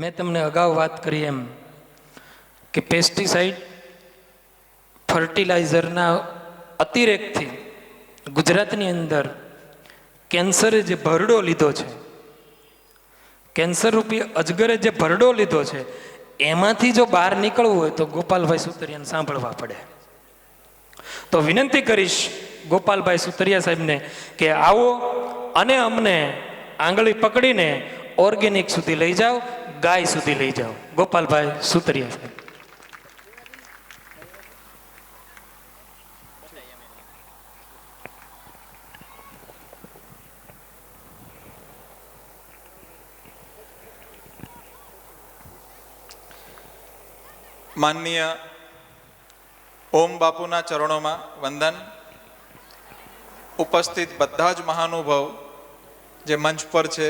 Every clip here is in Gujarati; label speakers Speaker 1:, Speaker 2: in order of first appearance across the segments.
Speaker 1: મેં તમને અગાઉ વાત કરી એમ કે પેસ્ટિસાઇડ ફર્ટિલાઇઝરના અતિરેકથી ગુજરાતની અંદર કેન્સરે જે ભરડો લીધો છે, કેન્સર રૂપી અજગરે જે ભરડો લીધો છે, એમાંથી જો બહાર નીકળવું હોય તો ગોપાલભાઈ સુતરિયાને સાંભળવા પડે. તો વિનંતી કરીશ ગોપાલભાઈ સુતરિયા સાહેબને કે આવો અને અમને આંગળી પકડીને ઓર્ગેનિક સુધી લઈ જાઓ, ગાય સુધી લઈ જાઓ. ગોપાલભાઈ સુતરિયા સાહેબ.
Speaker 2: માનનીય ઓમ બાપુના ચરણોમાં વંદન. ઉપસ્થિત બધા જ મહાનુભાવ જે મંચ પર છે,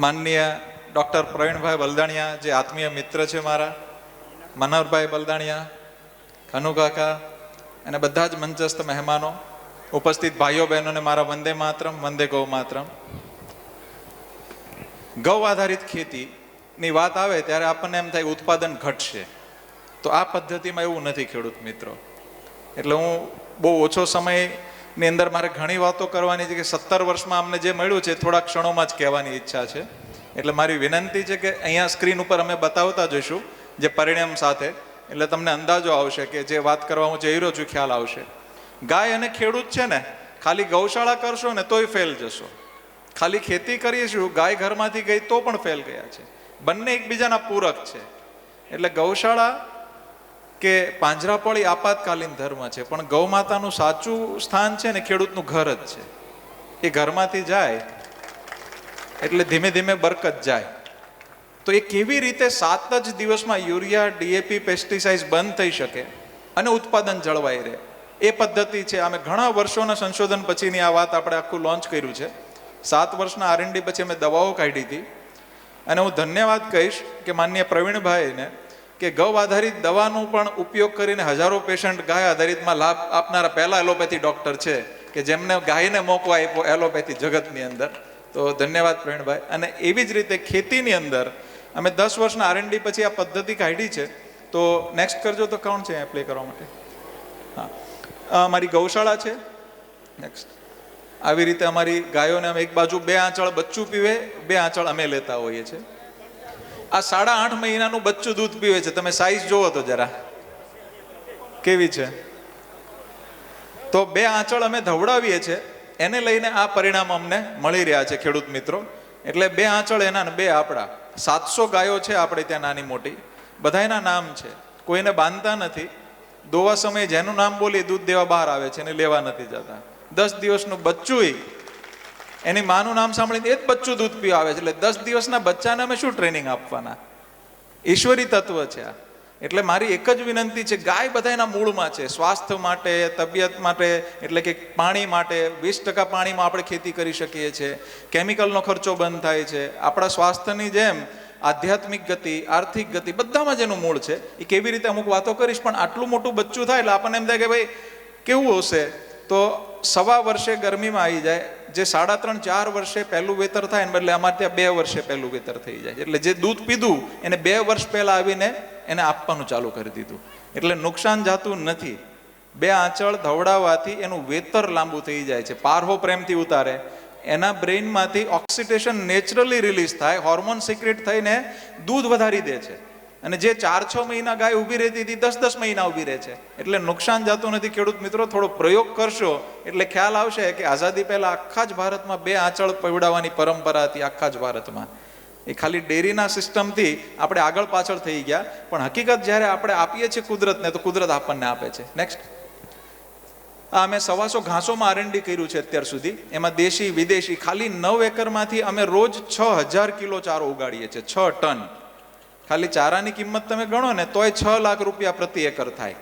Speaker 2: માનનીય ડૉક્ટર પ્રવીણભાઈ બલદાણિયા જે આત્મીય મિત્ર છે મારા, મનોહરભાઈ બલદાણિયા, કનુકાકા અને બધા જ મંચસ્થ મહેમાનો, ઉપસ્થિત ભાઈઓ બહેનોને મારા વંદે માતરમ, વંદે ગૌ માતરમ. ગૌ આધારિત ખેતીની વાત આવે ત્યારે આપણને એમ થાય ઉત્પાદન ઘટશે, તો આ પદ્ધતિમાં એવું નથી ખેડૂત મિત્રો. એટલે હું બહુ ઓછો સમયની અંદર મારે ઘણી વાતો કરવાની છે કે 17 વર્ષમાં અમને જે મળ્યું છે થોડા ક્ષણોમાં જ કહેવાની ઈચ્છા છે. એટલે મારી વિનંતી છે કે અહીંયા સ્ક્રીન ઉપર અમે બતાવતા જઈશું જે પરિણામ સાથે, એટલે તમને અંદાજો આવશે કે જે વાત કરવા હું જઈ રહ્યો છું ખ્યાલ આવશે. ગાય અને ખેડૂત છે ને, ખાલી ગૌશાળા કરશો ને તોય ફેલ જશો. ખાલી ખેતી કરીશું, ગાય ઘરમાંથી ગઈ તો પણ ફેલ ગયા છે. બંને એકબીજાના પૂરક છે. એટલે ગૌશાળા કે પાંજરાપોળી આપાતકાલીન ધર્મ છે, પણ ગૌ માતાનું સાચું સ્થાન છે ને ખેડૂતનું ઘર જ છે. એ ઘરમાંથી જાય એટલે ધીમે ધીમે બરકત જાય. તો એ કેવી રીતે 7 જ દિવસમાં યુરિયા, ડીએપી, પેસ્ટિસાઇડ બંધ થઈ શકે અને ઉત્પાદન જળવાઈ રહે, એ પદ્ધતિ છે. અમે ઘણા વર્ષોના સંશોધન પછીની આ વાત આપણે આખું લોન્ચ કર્યું છે. 7 વર્ષના R&D પછી અમે દવાઓ કાઢી હતી. અને હું ધન્યવાદ કહીશ કે માનનીય પ્રવીણભાઈને કે ગૌ આધારિત દવાનો પણ ઉપયોગ કરીને હજારો પેશન્ટ ગાય આધારિતમાં લાભ આપનારા પહેલા એલોપેથી ડૉક્ટર છે કે જેમને ગાયને મોકવા આપ્યો એલોપેથી જગતની અંદર. તો ધન્યવાદ પ્રવીણભાઈ. અને એવી જ રીતે ખેતીની અંદર અમે 10 વર્ષના R&D પછી આ પદ્ધતિ કાઢી છે. તો નેક્સ્ટ કરજો. તો કોણ છે પ્લે કરવા માટે? હા, મારી ગૌશાળા છે. નેક્સ્ટ. આવી રીતે અમારી ગાયોને અમે એક બાજુ 2 આંચળ બચ્ચું પીવે, 2 આંચળ અમે લેતા હોઈએ છીએ. આ 8.5 મહિનાનું બચ્ચું દૂધ પીવે છે. તમે સાઈઝ જોવો તો જરા કેવી છે. તો 2 આંચળ અમે ધવડાવીએ છીએ, એને લઈને આ પરિણામ અમને મળી રહ્યા છે ખેડૂત મિત્રો. એટલે 2 આંચળ એના ને 2 આપણા. 700 ગાયો છે આપણે ત્યાં, નાની મોટી, બધાના નામ છે. કોઈને બાંધતા નથી. દોવા સમયે જેનું નામ બોલી દૂધ દેવા બહાર આવે છે, એને લેવા નથી જતા. 10 દિવસનું બચ્ચું એની માનું નામ સાંભળીને એ જ બચ્ચું દૂધ પીવા આવે છે. એટલે 10 દિવસના બચ્ચાને અમે શું ટ્રેનિંગ આપવાના? ઈશ્વરી તત્વ છે આ. એટલે મારી એક જ વિનંતી છે, ગાય બધાના મૂળમાં છે. સ્વાસ્થ્ય માટે, તબિયત માટે, એટલે કે પાણી માટે 20% પાણીમાં આપણે ખેતી કરી શકીએ છીએ. કેમિકલનો ખર્ચો બંધ થાય છે. આપણા સ્વાસ્થ્યની જેમ આધ્યાત્મિક ગતિ, આર્થિક ગતિ બધામાં જેનું મૂળ છે. એ કેવી રીતે અમુક વાતો કરીશ, પણ આટલું મોટું બચ્ચું થાય એટલે આપણને એમ થાય કે ભાઈ કેવું હશે. તો 1.25 વર્ષે ગરમીમાં આવી જાય. જે 3.5-4 વર્ષે પહેલું વેતર થાય ને બદલે અમારે ત્યાં 2 વર્ષે પહેલું વેતર થઈ જાય. એટલે જે દૂધ પીધું એને 2 વર્ષ પહેલા આવીને એને આપવાનું ચાલુ કરી દીધું. એટલે નુકસાન જાતું નથી. 2 આંચળ ધવડાવવાથી એનું વેતર લાંબુ થઈ જાય છે. પારહો પ્રેમથી ઉતારે, એના બ્રેઇનમાંથી ઓક્સિડેશન નેચરલી રિલીઝ થાય, હોર્મોન સિક્રેટ થઈને દૂધ વધારી દે છે. અને જે 4-6 મહિના ગાય ઊભી રહેતી હતી 10-10 મહિના ઊભી રહે છે. એટલે નુકસાન જાતું નથી. ખેડૂત મિત્રો થોડો પ્રયોગ કરશો એટલે ખ્યાલ આવશે કે આઝાદી પહેલા આખા જ ભારતમાં 2 આંચળ પીવડાવવાની પરંપરા હતી. આખા જ ભારતમાં. એ ખાલી ડેરીના સિસ્ટમથી આપણે આગળ પાછળ થઈ ગયા, પણ હકીકત જ્યારે આપણે આપીએ છીએ કુદરતને તો કુદરત આપણને આપે છે. નેક્સ્ટ. અમે 125 ઘાસોમાં R&D કર્યું છે અત્યાર સુધી. એમાં દેશી વિદેશી ખાલી 9 એકરમાંથી અમે રોજ 6000 કિલો ચારો ઉગાડીએ છીએ. 6 ટન. ખાલી ચારાની કિંમત તમે ગણો ને તોય 6 લાખ રૂપિયા પ્રતિ એકર થાય.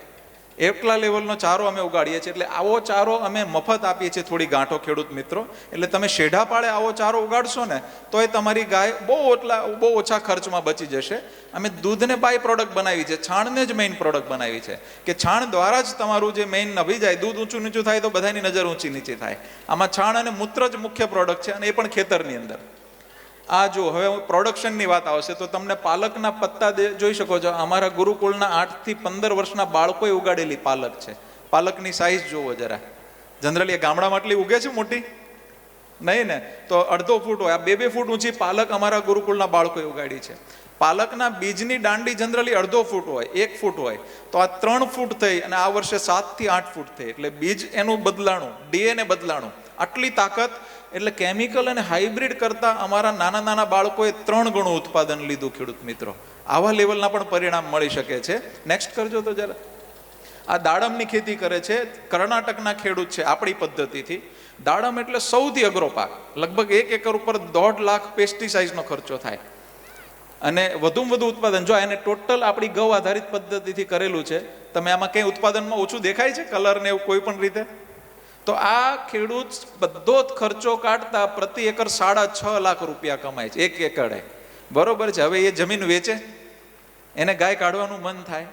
Speaker 2: એટલા લેવલનો ચારો અમે ઉગાડીએ છીએ. એટલે આવો ચારો અમે મફત આપીએ છીએ થોડી ગાંઠો ખેડૂત મિત્રો. એટલે તમે શેઢા પાડે આવો ચારો ઉગાડશો ને તોય તમારી ગાય બહુ ઓછા ખર્ચમાં બચી જશે. અમે દૂધને બાય પ્રોડક્ટ બનાવી છે, છાણને જ મેઇન પ્રોડક્ટ બનાવી છે કે છાણ દ્વારા જ તમારું જે મેઇન નભી જાય. દૂધ ઊંચું નીચું થાય તો બધાની નજર ઊંચી નીચી થાય. આમાં છાણ અને મૂત્ર જ મુખ્ય પ્રોડક્ટ છે, અને એ પણ ખેતરની અંદર. આ જો હવે પ્રોડક્શનની વાત આવશે તો તમને પાલકના પત્તા જોઈ શકો છો. અમારા ગુરુકુળના 8 થી 15 વર્ષના બાળકોએ ઉગાડેલી પાલક છે. પાલકની સાઈઝ જોવો જરા. જનરલી ગામડામાં આટલી ઉગે છે મોટી નહીં ને, તો અડધો ફૂટ હોય. આ 2-2 ફૂટ ઊંચી પાલક અમારા ગુરુકુળના બાળકોએ ઉગાડી છે. પાલકના બીજની દાંડી જનરલી અડધો ફૂટ હોય, 1 ફૂટ હોય, તો આ 3 ફૂટ થઈ અને આ વર્ષે 7 થી 8 ફૂટ થઈ. એટલે બીજ એનું બદલાણું, ડીએનએ બદલાણું, આટલી તાકાત. એટલે કેમિકલ અને હાઇબ્રિડ કરતા અમારા નાના નાના બાળકોએ 3 ગણું ઉત્પાદન લીધું. ખેડૂત મિત્રો, આવા લેવલના પણ પરિણામ મળી શકે છે. નેક્સ્ટ કરજો તો જરા. આ દાડમની ખેતી કરે છે, કર્ણાટકના ખેડૂત છે. આપણી પદ્ધતિથી દાડમ એટલે સૌથી અઘરો પાક. લગભગ 1 એકર ઉપર 1.5 લાખ પેસ્ટિસાઇડનો ખર્ચો થાય અને વધુમાં વધુ ઉત્પાદન. જો એને ટોટલ આપણી ગૌ આધારિત પદ્ધતિથી કરેલું છે. તમે આમાં કંઈ ઉત્પાદનમાં ઓછું દેખાય છે કલર ને એવું કોઈ પણ રીતે? તો આ ખેડૂત બધો જ ખર્ચો કાઢતા પ્રતિ એકર 6.5 લાખ રૂપિયા કમાય છે 1 એકડે. બરોબર છે. હવે એ જમીન વેચે, એને ગાય કાઢવાનું મન થાય,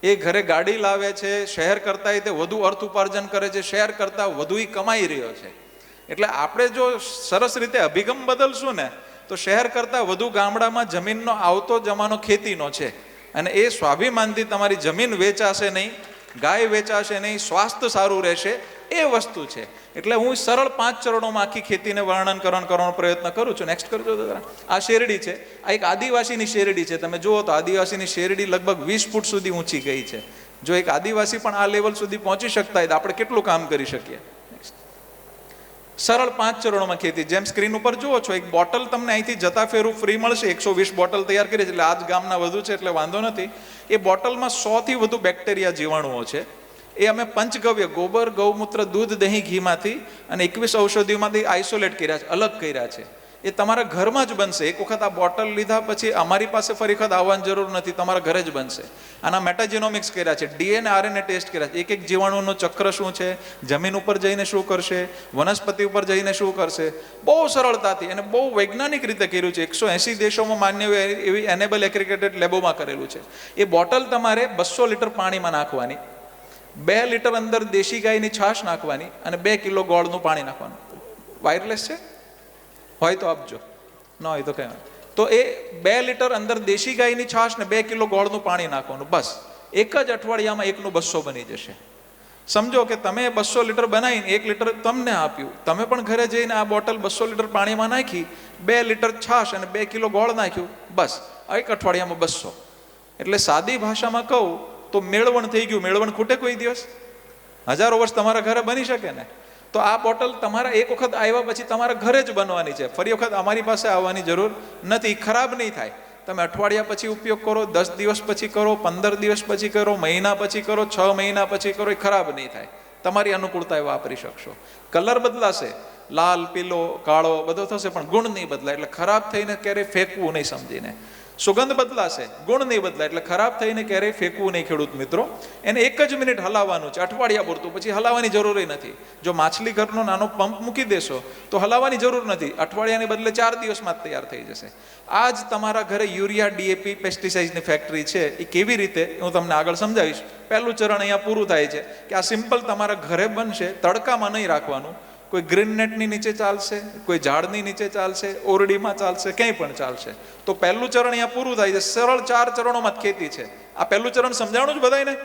Speaker 2: એ ઘરે ગાડી લાવે છે, શહેર કરતાં તે વધુ અર્થ ઉપાર્જન કરે છે, શહેર કરતાં વધુ એ કમાઈ રહ્યો છે. એટલે આપણે જો સરસ રીતે અભિગમ બદલશું ને તો શહેર કરતાં વધુ ગામડામાં જમીનનો આવતો જમાનો ખેતીનો છે. અને એ સ્વાભિમાનથી તમારી જમીન વેચાશે નહીં, ગાય વેચાશે નહીં, સ્વાસ્થ્ય સારું રહેશે, એ વસ્તુ છે. એટલે હું સરળ 5 ચરણોમાં આખી ખેતીને વર્ણન કરવાનો પ્રયત્ન કરું છું. નેક્સ્ટ કરજો જરા. આ શેરડી છે. આ એક આદિવાસીની શેરડી છે. તમે જુઓ તો આદિવાસીની શેરડી લગભગ 20 ફૂટ સુધી ઊંચી ગઈ છે. જો એક આદિવાસી પણ આ લેવલ સુધી પહોંચી શકતા હોય તો આપણે કેટલું કામ કરી શકીએ. સરળ 5 ચરણોમાં ખેતી. જેમ સ્ક્રીન ઉપર જુઓ છો, એક બોટલ તમને અહીંથી જતા ફેરું ફ્રી મળશે. 120 બોટલ તૈયાર કરી છે. એટલે આજ ગામના વધુ છે એટલે વાંધો નથી. એ બોટલમાં 100 થી વધુ બેક્ટેરિયા જીવાણુઓ છે. એ અમે પંચગવ્ય ગોબર, ગૌમૂત્ર, દૂધ, દહીં, ઘીમાંથી અને 21 ઔષધિઓમાંથી આઇસોલેટ કર્યા છે, અલગ કર્યા છે. એ તમારા ઘરમાં જ બનશે. એક વખત આ બોટલ લીધા પછી અમારી પાસે ફરી વખત આવવાની જરૂર નથી, તમારા ઘરે જ બનશે. આના મેટાજીનોમિક્સ કર્યા છે, ડીએનએ આરએનએ ટેસ્ટ કર્યા છે. એક જીવાણુનું ચક્ર શું છે, જમીન ઉપર જઈને શું કરશે, વનસ્પતિ ઉપર જઈને શું કરશે, બહુ સરળતાથી અને બહુ વૈજ્ઞાનિક રીતે કર્યું છે. 180 દેશોમાં માન્ય એવી એનેબલ એગ્રીગેટેડ લેબોમાં કરેલું છે. એ બોટલ તમારે 200 લીટર પાણીમાં નાખવાની, 2 લીટર અંદર દેશી ગાયની છાશ નાખવાની અને 2 કિલો ગોળનું પાણી નાખવાનું. વાયરલેસ છે? હોય તો આપજો, ન હોય તો કહેવાય. તો એ 2 લીટર અંદર દેશી ગાયની છાશ ને 2 કિલો ગોળનું પાણી નાખવાનું. બસ એક જ અઠવાડિયામાં 1નું 200 બની જશે. સમજો કે તમે 200 લીટર બનાવીને 1 લીટર તમને આપ્યું. તમે પણ ઘરે જઈને આ બોટલ 200 લીટર પાણીમાં નાખી, 2 લીટર છાશ અને 2 કિલો ગોળ નાખ્યું, બસ એક અઠવાડિયામાં 200. એટલે સાદી ભાષામાં કહું તો મેળવણ થઈ ગયું. મેળવણ ખૂટે કોઈ દિવસ? હજારો વર્ષ તમારા ઘરે બની શકે ને? તો આ બોટલ તમારા એક વખત આવ્યા પછી તમારા ઘરે જ બનવાની છે. ફરી વખત અમારી પાસે આવવાની જરૂર નથી. ખરાબ નહીં થાય. તમે અઠવાડિયા પછી ઉપયોગ કરો, 10 દિવસ પછી કરો, 15 દિવસ પછી કરો, મહિના પછી કરો, 6 મહિના પછી કરો, એ ખરાબ નહીં થાય. તમારી અનુકૂળતાએ વાપરી શકશો. કલર બદલાશે, લાલ, પીલો, કાળો બધો થશે, પણ ગુણ નહીં બદલાય. એટલે ખરાબ થઈને ક્યારેય ફેંકવું નહીં સમજીને. સુગંધ બદલાશે, ગુણ નહીં બદલાય. એટલે ખરાબ થઈને ક્યારેય ફેંકવું નહીં. ખેડૂત મિત્રો, એને 1 જ મિનિટ હલાવવાનું છે, અઠવાડિયા પૂરતું. પછી હલાવવાની જરૂર નથી. જો માછલી ઘરનો નાનો પંપ મૂકી દેશો તો હલાવવાની જરૂર નથી. અઠવાડિયાને બદલે 4 દિવસમાં જ તૈયાર થઈ જશે. આ જ તમારા ઘરે યુરિયા, ડીએપી, પેસ્ટિસાઇડની ફેક્ટરી છે. એ કેવી રીતે હું તમને આગળ સમજાવીશ. પહેલું ચરણ અહીંયા પૂરું થાય છે કે આ સિમ્પલ તમારા ઘરે બનશે. તડકામાં નહીં રાખવાનું. કોઈ ગ્રીન નેટની નીચે ચાલશે, કોઈ ઝાડની નીચે ચાલશે, ઓરડીમાં ચાલશે, ક્યાંય પણ ચાલશે. તો પહેલું ચરણ અહીંયા પૂરું થાય છે. સરળ 4 ચરણોમાં જ ખેતી છે. આ પહેલું ચરણ સમજાણું જ બધાને?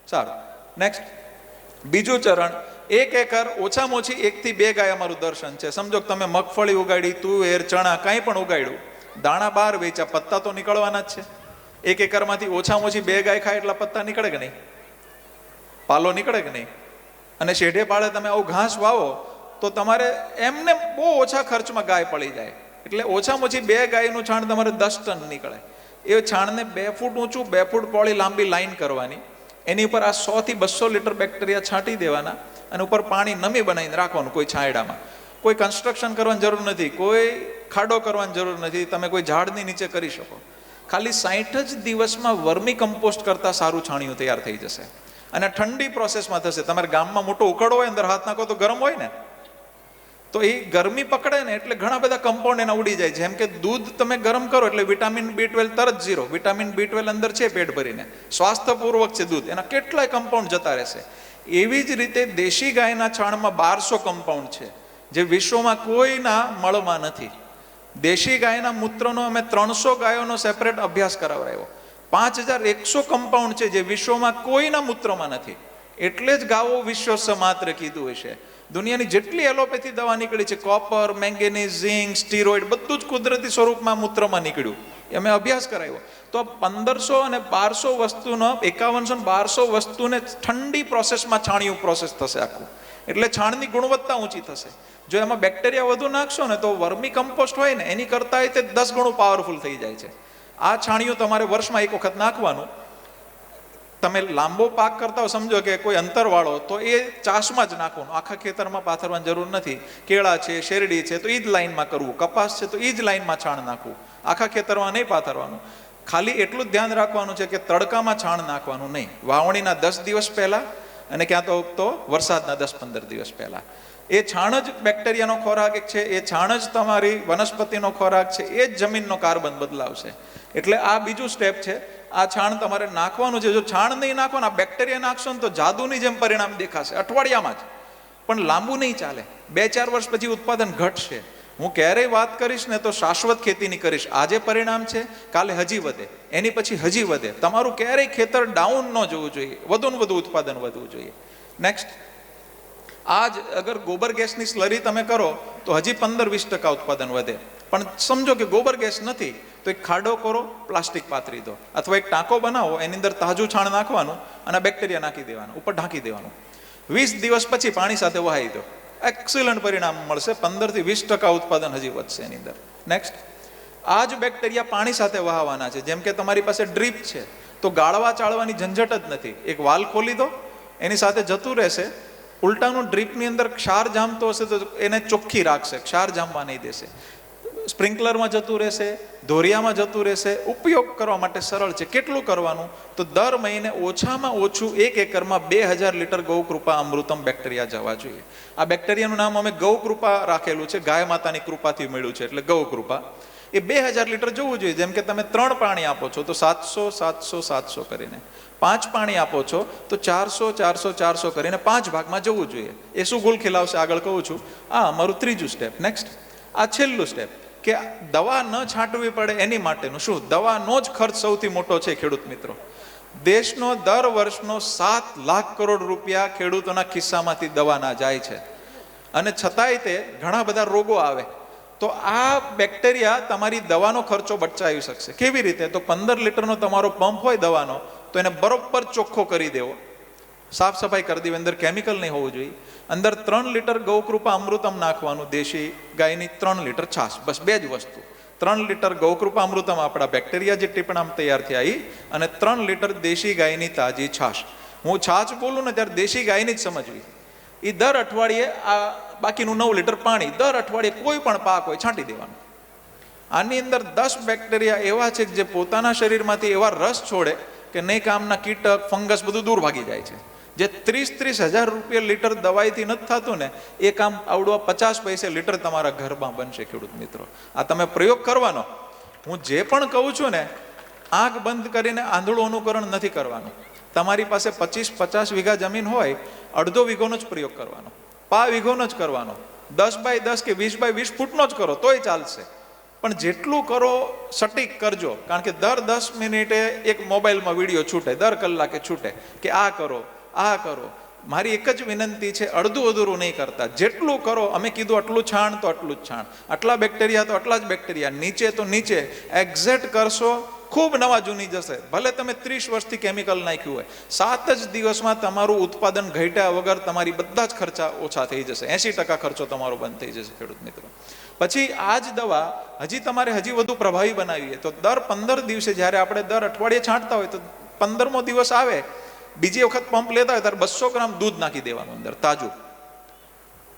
Speaker 2: સારું. નેક્સ્ટ બીજું ચરણ. 1 એકર ઓછામાં ઓછી 1 થી 2 ગાય અમારું દર્શન છે. સમજો કે તમે મગફળી ઉગાડી, તુવેર, ચણા કાંઈ પણ ઉગાડ્યું, દાણા બહાર વેચ્યા, પત્તા તો નીકળવાના જ છે. 1 એકરમાંથી ઓછામાં ઓછી 2 ગાય ખાય એટલા પત્તા નીકળે કે નહીં? પાલો નીકળે કે નહીં? અને શેઢે પાડે તમે આવું ઘાસ વાવો તો તમારે એમને બહુ ઓછા ખર્ચમાં ગાય પડી જાય. એટલે ઓછામાં ઓછી 2 ગાયનું છાણ તમારે 10 ટન નીકળે. એ છાણને 2 ફૂટ ઊંચું, 2 ફૂટ પહોળી લાંબી લાઈન કરવાની. એની ઉપર આ 100 થી 200 લીટર બેક્ટેરિયા છાંટી દેવાના અને ઉપર પાણી નમી બનાવીને રાખવાનું. કોઈ છાંયડામાં કોઈ કન્સ્ટ્રક્શન કરવાની જરૂર નથી, કોઈ ખાડો કરવાની જરૂર નથી. તમે કોઈ ઝાડની નીચે કરી શકો. ખાલી 60 જ દિવસમાં વર્મી કમ્પોસ્ટ કરતાં સારું છાણિયું તૈયાર થઈ જશે. અને ઠંડી પ્રોસેસમાં થશે. તમારા ગામમાં મોટો ઉકળો હોય, અંદર હાથ નાખો તો ગરમ હોય ને, તો એ ગરમી પકડે ને એટલે ઘણા બધા કમ્પાઉન્ડ એના ઉડી જાય. જેમ કે દૂધ તમે ગરમ કરો એટલે વિટામિન B12 તરત 0. વિટામિન B12 અંદર છે પેટ ભરીને, સ્વાસ્થ્યપૂર્વક છે દૂધ. એના કેટલાય કમ્પાઉન્ડ જતા રહેશે. એવી જ રીતે દેશી ગાયના છાણમાં 1200 કમ્પાઉન્ડ છે જે વિશ્વમાં કોઈના મળમાં નથી. દેશી ગાયના મૂત્રનો અમે 300 ગાયોનો સેપરેટ અભ્યાસ કરાવડાવ્યો. 5100 કમ્પાઉન્ડ છે જે વિશ્વમાં કોઈના મૂત્રમાં નથી. એટલે જ ગાવો વિશ્વ માત્ર કીધું હશે. દુનિયાની જેટલી એલોપેથી દવા નીકળી છે, કોપર, મેંગેનીઝ, ઝિંક, સ્ટીરોઇડ, બધું જ કુદરતી સ્વરૂપમાં મૂત્રમાં નીકળ્યું. એ અમે અભ્યાસ કરાવ્યો. તો 1500 અને 1200 વસ્તુનો 5100 1200 વસ્તુને ઠંડી પ્રોસેસમાં છાણિયું પ્રોસેસ થશે આખું. એટલે છાણની ગુણવત્તા ઊંચી થશે. જો એમાં બેક્ટેરિયા વધુ નાખશો ને તો વર્મી કમ્પોસ્ટ હોય ને એની કરતાં તે 10 ગણું પાવરફુલ થઈ જાય છે. આ છાણિયું તમારે વર્ષમાં એક વખત નાખવાનું. તમે લાંબો પાક કરતા હો, સમજો કે કોઈ અંતરવાળો, તો એ ચાસમાં જ નાખવાનું, આખા ખેતરમાં પાથરવાની જરૂર નથી. કેળા છે, શેરડી છે તો એ જ લાઈનમાં કરવું, કપાસ છે તો એ જ લાઈનમાં છાણ નાખવું, આખા ખેતરમાં નહીં પાથરવાનું. ખાલી એટલું જ ધ્યાન રાખવાનું છે કે તડકામાં છાણ નાખવાનું નહીં. વાવણીના 10 દિવસ પહેલાં અને ક્યાં તો વરસાદના 10-15 દિવસ પહેલાં. એ છાણ જ બેક્ટેરિયાનો ખોરાક છે, એ છાણ જ તમારી વનસ્પતિનો ખોરાક છે, એ જ જમીનનો કાર્બન બદલાવશે. એટલે આ બીજું સ્ટેપ છે. આ છાણ તમારે નાખવાનું છે. જો છાણ નહીં નાખો ને આ બેક્ટેરિયા નાખશો ને તો જાદુની જેમ પરિણામ દેખાશે અઠવાડિયામાં જ, પણ લાંબુ નહીં ચાલે. 2-4 વર્ષ પછી ઉત્પાદન ઘટશે. હું ક્યારેય વાત કરીશ ને તો શાશ્વત ખેતીની કરીશ. આજે પરિણામ છે, કાલે હજી વધે, એની પછી હજી વધે. તમારું ક્યારેય ખેતર ડાઉન ન જવું જોઈએ, વધુ ને વધુ ઉત્પાદન વધવું જોઈએ. નેક્સ્ટ, આજ અગર ગોબર ગેસની સ્લરી તમે કરો તો હજી 15-20% ઉત્પાદન વધે. પણ સમજો કે ગોબર ગેસ નથી તો એક ખાડો કરો, પ્લાસ્ટિક પાથરી દો, અથવા એક ટાંકો બનાવો, એની અંદર તાજું છાણ નાખવાનું અને બેક્ટેરિયા નાખી દેવાનું, ઉપર ઢાંકી દેવાનું. 20 દિવસ પછી પાણી સાથે વહાવી દો, એક્સિલન્ટ પરિણામ મળશે. 15-20% ઉત્પાદન હજી વધશે એની અંદર. નેક્સ્ટ, આ જ બેક્ટેરિયા પાણી સાથે વહાવાના છે. જેમ કે તમારી પાસે ડ્રીપ છે તો ગાળવા ચાળવાની ઝંઝટ જ નથી. એક વાલ ખોલી દો, એની સાથે જતું રહેશે. ઉલટાનું ડ્રીપની અંદર ક્ષાર જામતો હશે તો એને ચોખ્ખી રાખશે, ક્ષાર જામવા નહીં દેશે. સ્પ્રિંકલરમાં જતું રહેશે, ધોરિયામાં જતું રહેશે. ઉપયોગ કરવા માટે સરળ છે. કેટલું કરવાનું? તો દર મહિને ઓછામાં ઓછું 1 એકરમાં 2000 લીટર ગૌકૃપા અમૃતમ બેક્ટેરિયા જવા જોઈએ. આ બેક્ટેરિયાનું નામ અમે ગૌકૃપા રાખેલું છે, ગાય માતાની કૃપાથી મળ્યું છે એટલે ગૌકૃપા. એ 2000 લીટર જવું જોઈએ. જેમ કે તમે 3 પાણી આપો છો તો 700 700 700 કરીને, 5 પાણી આપો છો તો 400 400 400 કરીને 5 ભાગમાં જવું જોઈએ. એ શું ગુલ ખીલાવશે આગળ કહું છું. આ અમારું ત્રીજું સ્ટેપ. નેક્સ્ટ, આ છેલ્લું સ્ટેપ કે દવા ન છાંટવી પડે એની માટેનું શું? દવાનો જ ખર્ચ સૌથી મોટો છે ખેડૂત મિત્રો. દેશનો દર વર્ષનો 7 લાખ કરોડ રૂપિયા ખેડૂતોના ખિસ્સામાંથી દવાના જાય છે, અને છતાંય તે ઘણા બધા રોગો આવે. તો આ બેક્ટેરિયા તમારી દવાનો ખર્ચો બચાવી શકશે. કેવી રીતે? તો 15 લીટરનો તમારો પંપ હોય દવાનો, તો એને બરોબર ચોખ્ખો કરી દેવો, સાફ સફાઈ કરી દેવી, અંદર કેમિકલ નહીં હોવું જોઈએ. અંદર 3 લીટર ગૌકૃપા અમૃતમ નાખવાનું, દેશી ગાયની 3 લીટર છાશ, બસ 2 જ વસ્તુ. 3 લીટર ગૌકૃપા અમૃતમ આપણા બેક્ટેરિયા જે ટીપણામ તૈયાર થયા એ, અને 3 લીટર દેશી ગાયની તાજી છાશ. હું છાશ બોલું ને ત્યારે દેશી ગાયની જ સમજવી. એ દર અઠવાડિયે આ બાકીનું 9 લીટર પાણી દર અઠવાડિયે કોઈ પણ પાક હોય છાંટી દેવાનું. આની અંદર 10 બેક્ટેરિયા એવા છે જે પોતાના શરીરમાંથી એવા રસ છોડે કે નહીં કામના કીટક, ફંગસ બધું દૂર ભાગી જાય છે. જે 30-30 હજાર રૂપિયા લીટર દવાઈથી નથી થતું ને, એ કામ આવડવા 50 પૈસે લીટર તમારા ઘરમાં બનશે ખેડૂત મિત્રો. આ તમે પ્રયોગ કરવાનો. હું જે પણ કહું છું ને, આંખ બંધ કરીને આંધળું અનુકરણ નથી કરવાનું. તમારી પાસે 25-50 વીઘા જમીન હોય, અડધો વીઘોનો જ પ્રયોગ કરવાનો, પા વીઘોનો જ કરવાનો, 10 બાય 10 કે 20 બાય 20 ફૂટનો જ કરો તોય ચાલશે. પણ જેટલું કરો સટીક કરજો, કારણ કે દર 10 મિનિટે એક મોબાઈલમાં વિડીયો છૂટે, દર કલાકે છૂટે કે આ કરો આ કરો. મારી એક જ વિનંતી છે, અડધું અધૂરું નહીં કરતા. જેટલું કરો, અમે કીધું આટલું છાણ તો આટલું જ છાણ, આટલા બેક્ટેરિયા તો આટલા જ બેક્ટેરિયા, નીચે તો નીચે એક્ઝેક્ટ કરશો. ખૂબ નવા જૂની જશે. ભલે તમે 30 વર્ષથી કેમિકલ નાખ્યું હોય, 7 જ દિવસમાં તમારું ઉત્પાદન ઘટ્યા વગર તમારી બધા જ ખર્ચા ઓછા થઈ જશે. 80% ખર્ચો તમારો બંધ થઈ જશે ખેડૂત મિત્રો. પછી આ જ દવા હજી તમારે હજી વધુ પ્રભાવી બનાવીએ તો દર 15 દિવસે, જ્યારે આપણે દર અઠવાડિયે છાંટતા હોય તો 15મો દિવસ આવે, બીજી વખત પંપ લેતા હોય ત્યારે 200 ગ્રામ દૂધ નાખી દેવાનું અંદર, તાજું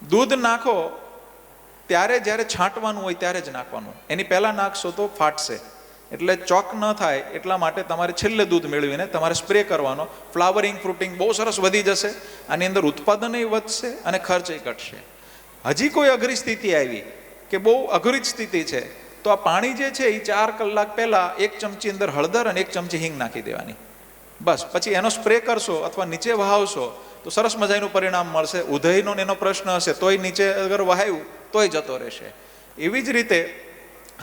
Speaker 2: દૂધ નાખો. ત્યારે જ્યારે છાંટવાનું હોય ત્યારે જ નાખવાનું, એની પહેલા નાખશો તો ફાટશે. એટલે ચોક ન થાય એટલા માટે તમારે છેલ્લે દૂધ મેળવીને તમારે સ્પ્રે કરવાનો. ફ્લાવરિંગ, ફ્રૂટિંગ બહુ સરસ વધી જશે. આની અંદર ઉત્પાદનય વધશે અને ખર્ચય ઘટશે. હજી કોઈ અઘરી સ્થિતિ આવી કે બહુ અઘરી જ સ્થિતિ છે તો આ પાણી જે છે એ 4 કલાક પહેલા 1 ચમચી અંદર હળદર અને 1 ચમચી હિંગ નાખી દેવાની, બસ. પછી એનો સ્પ્રે કરશો અથવા નીચે વહાવશો તો સરસ મજાનું પરિણામ મળશે. ઉધઈનો એનો પ્રશ્ન હશે તોય નીચે અગર વહાવ્યું તોય જતો રહેશે. એવી જ રીતે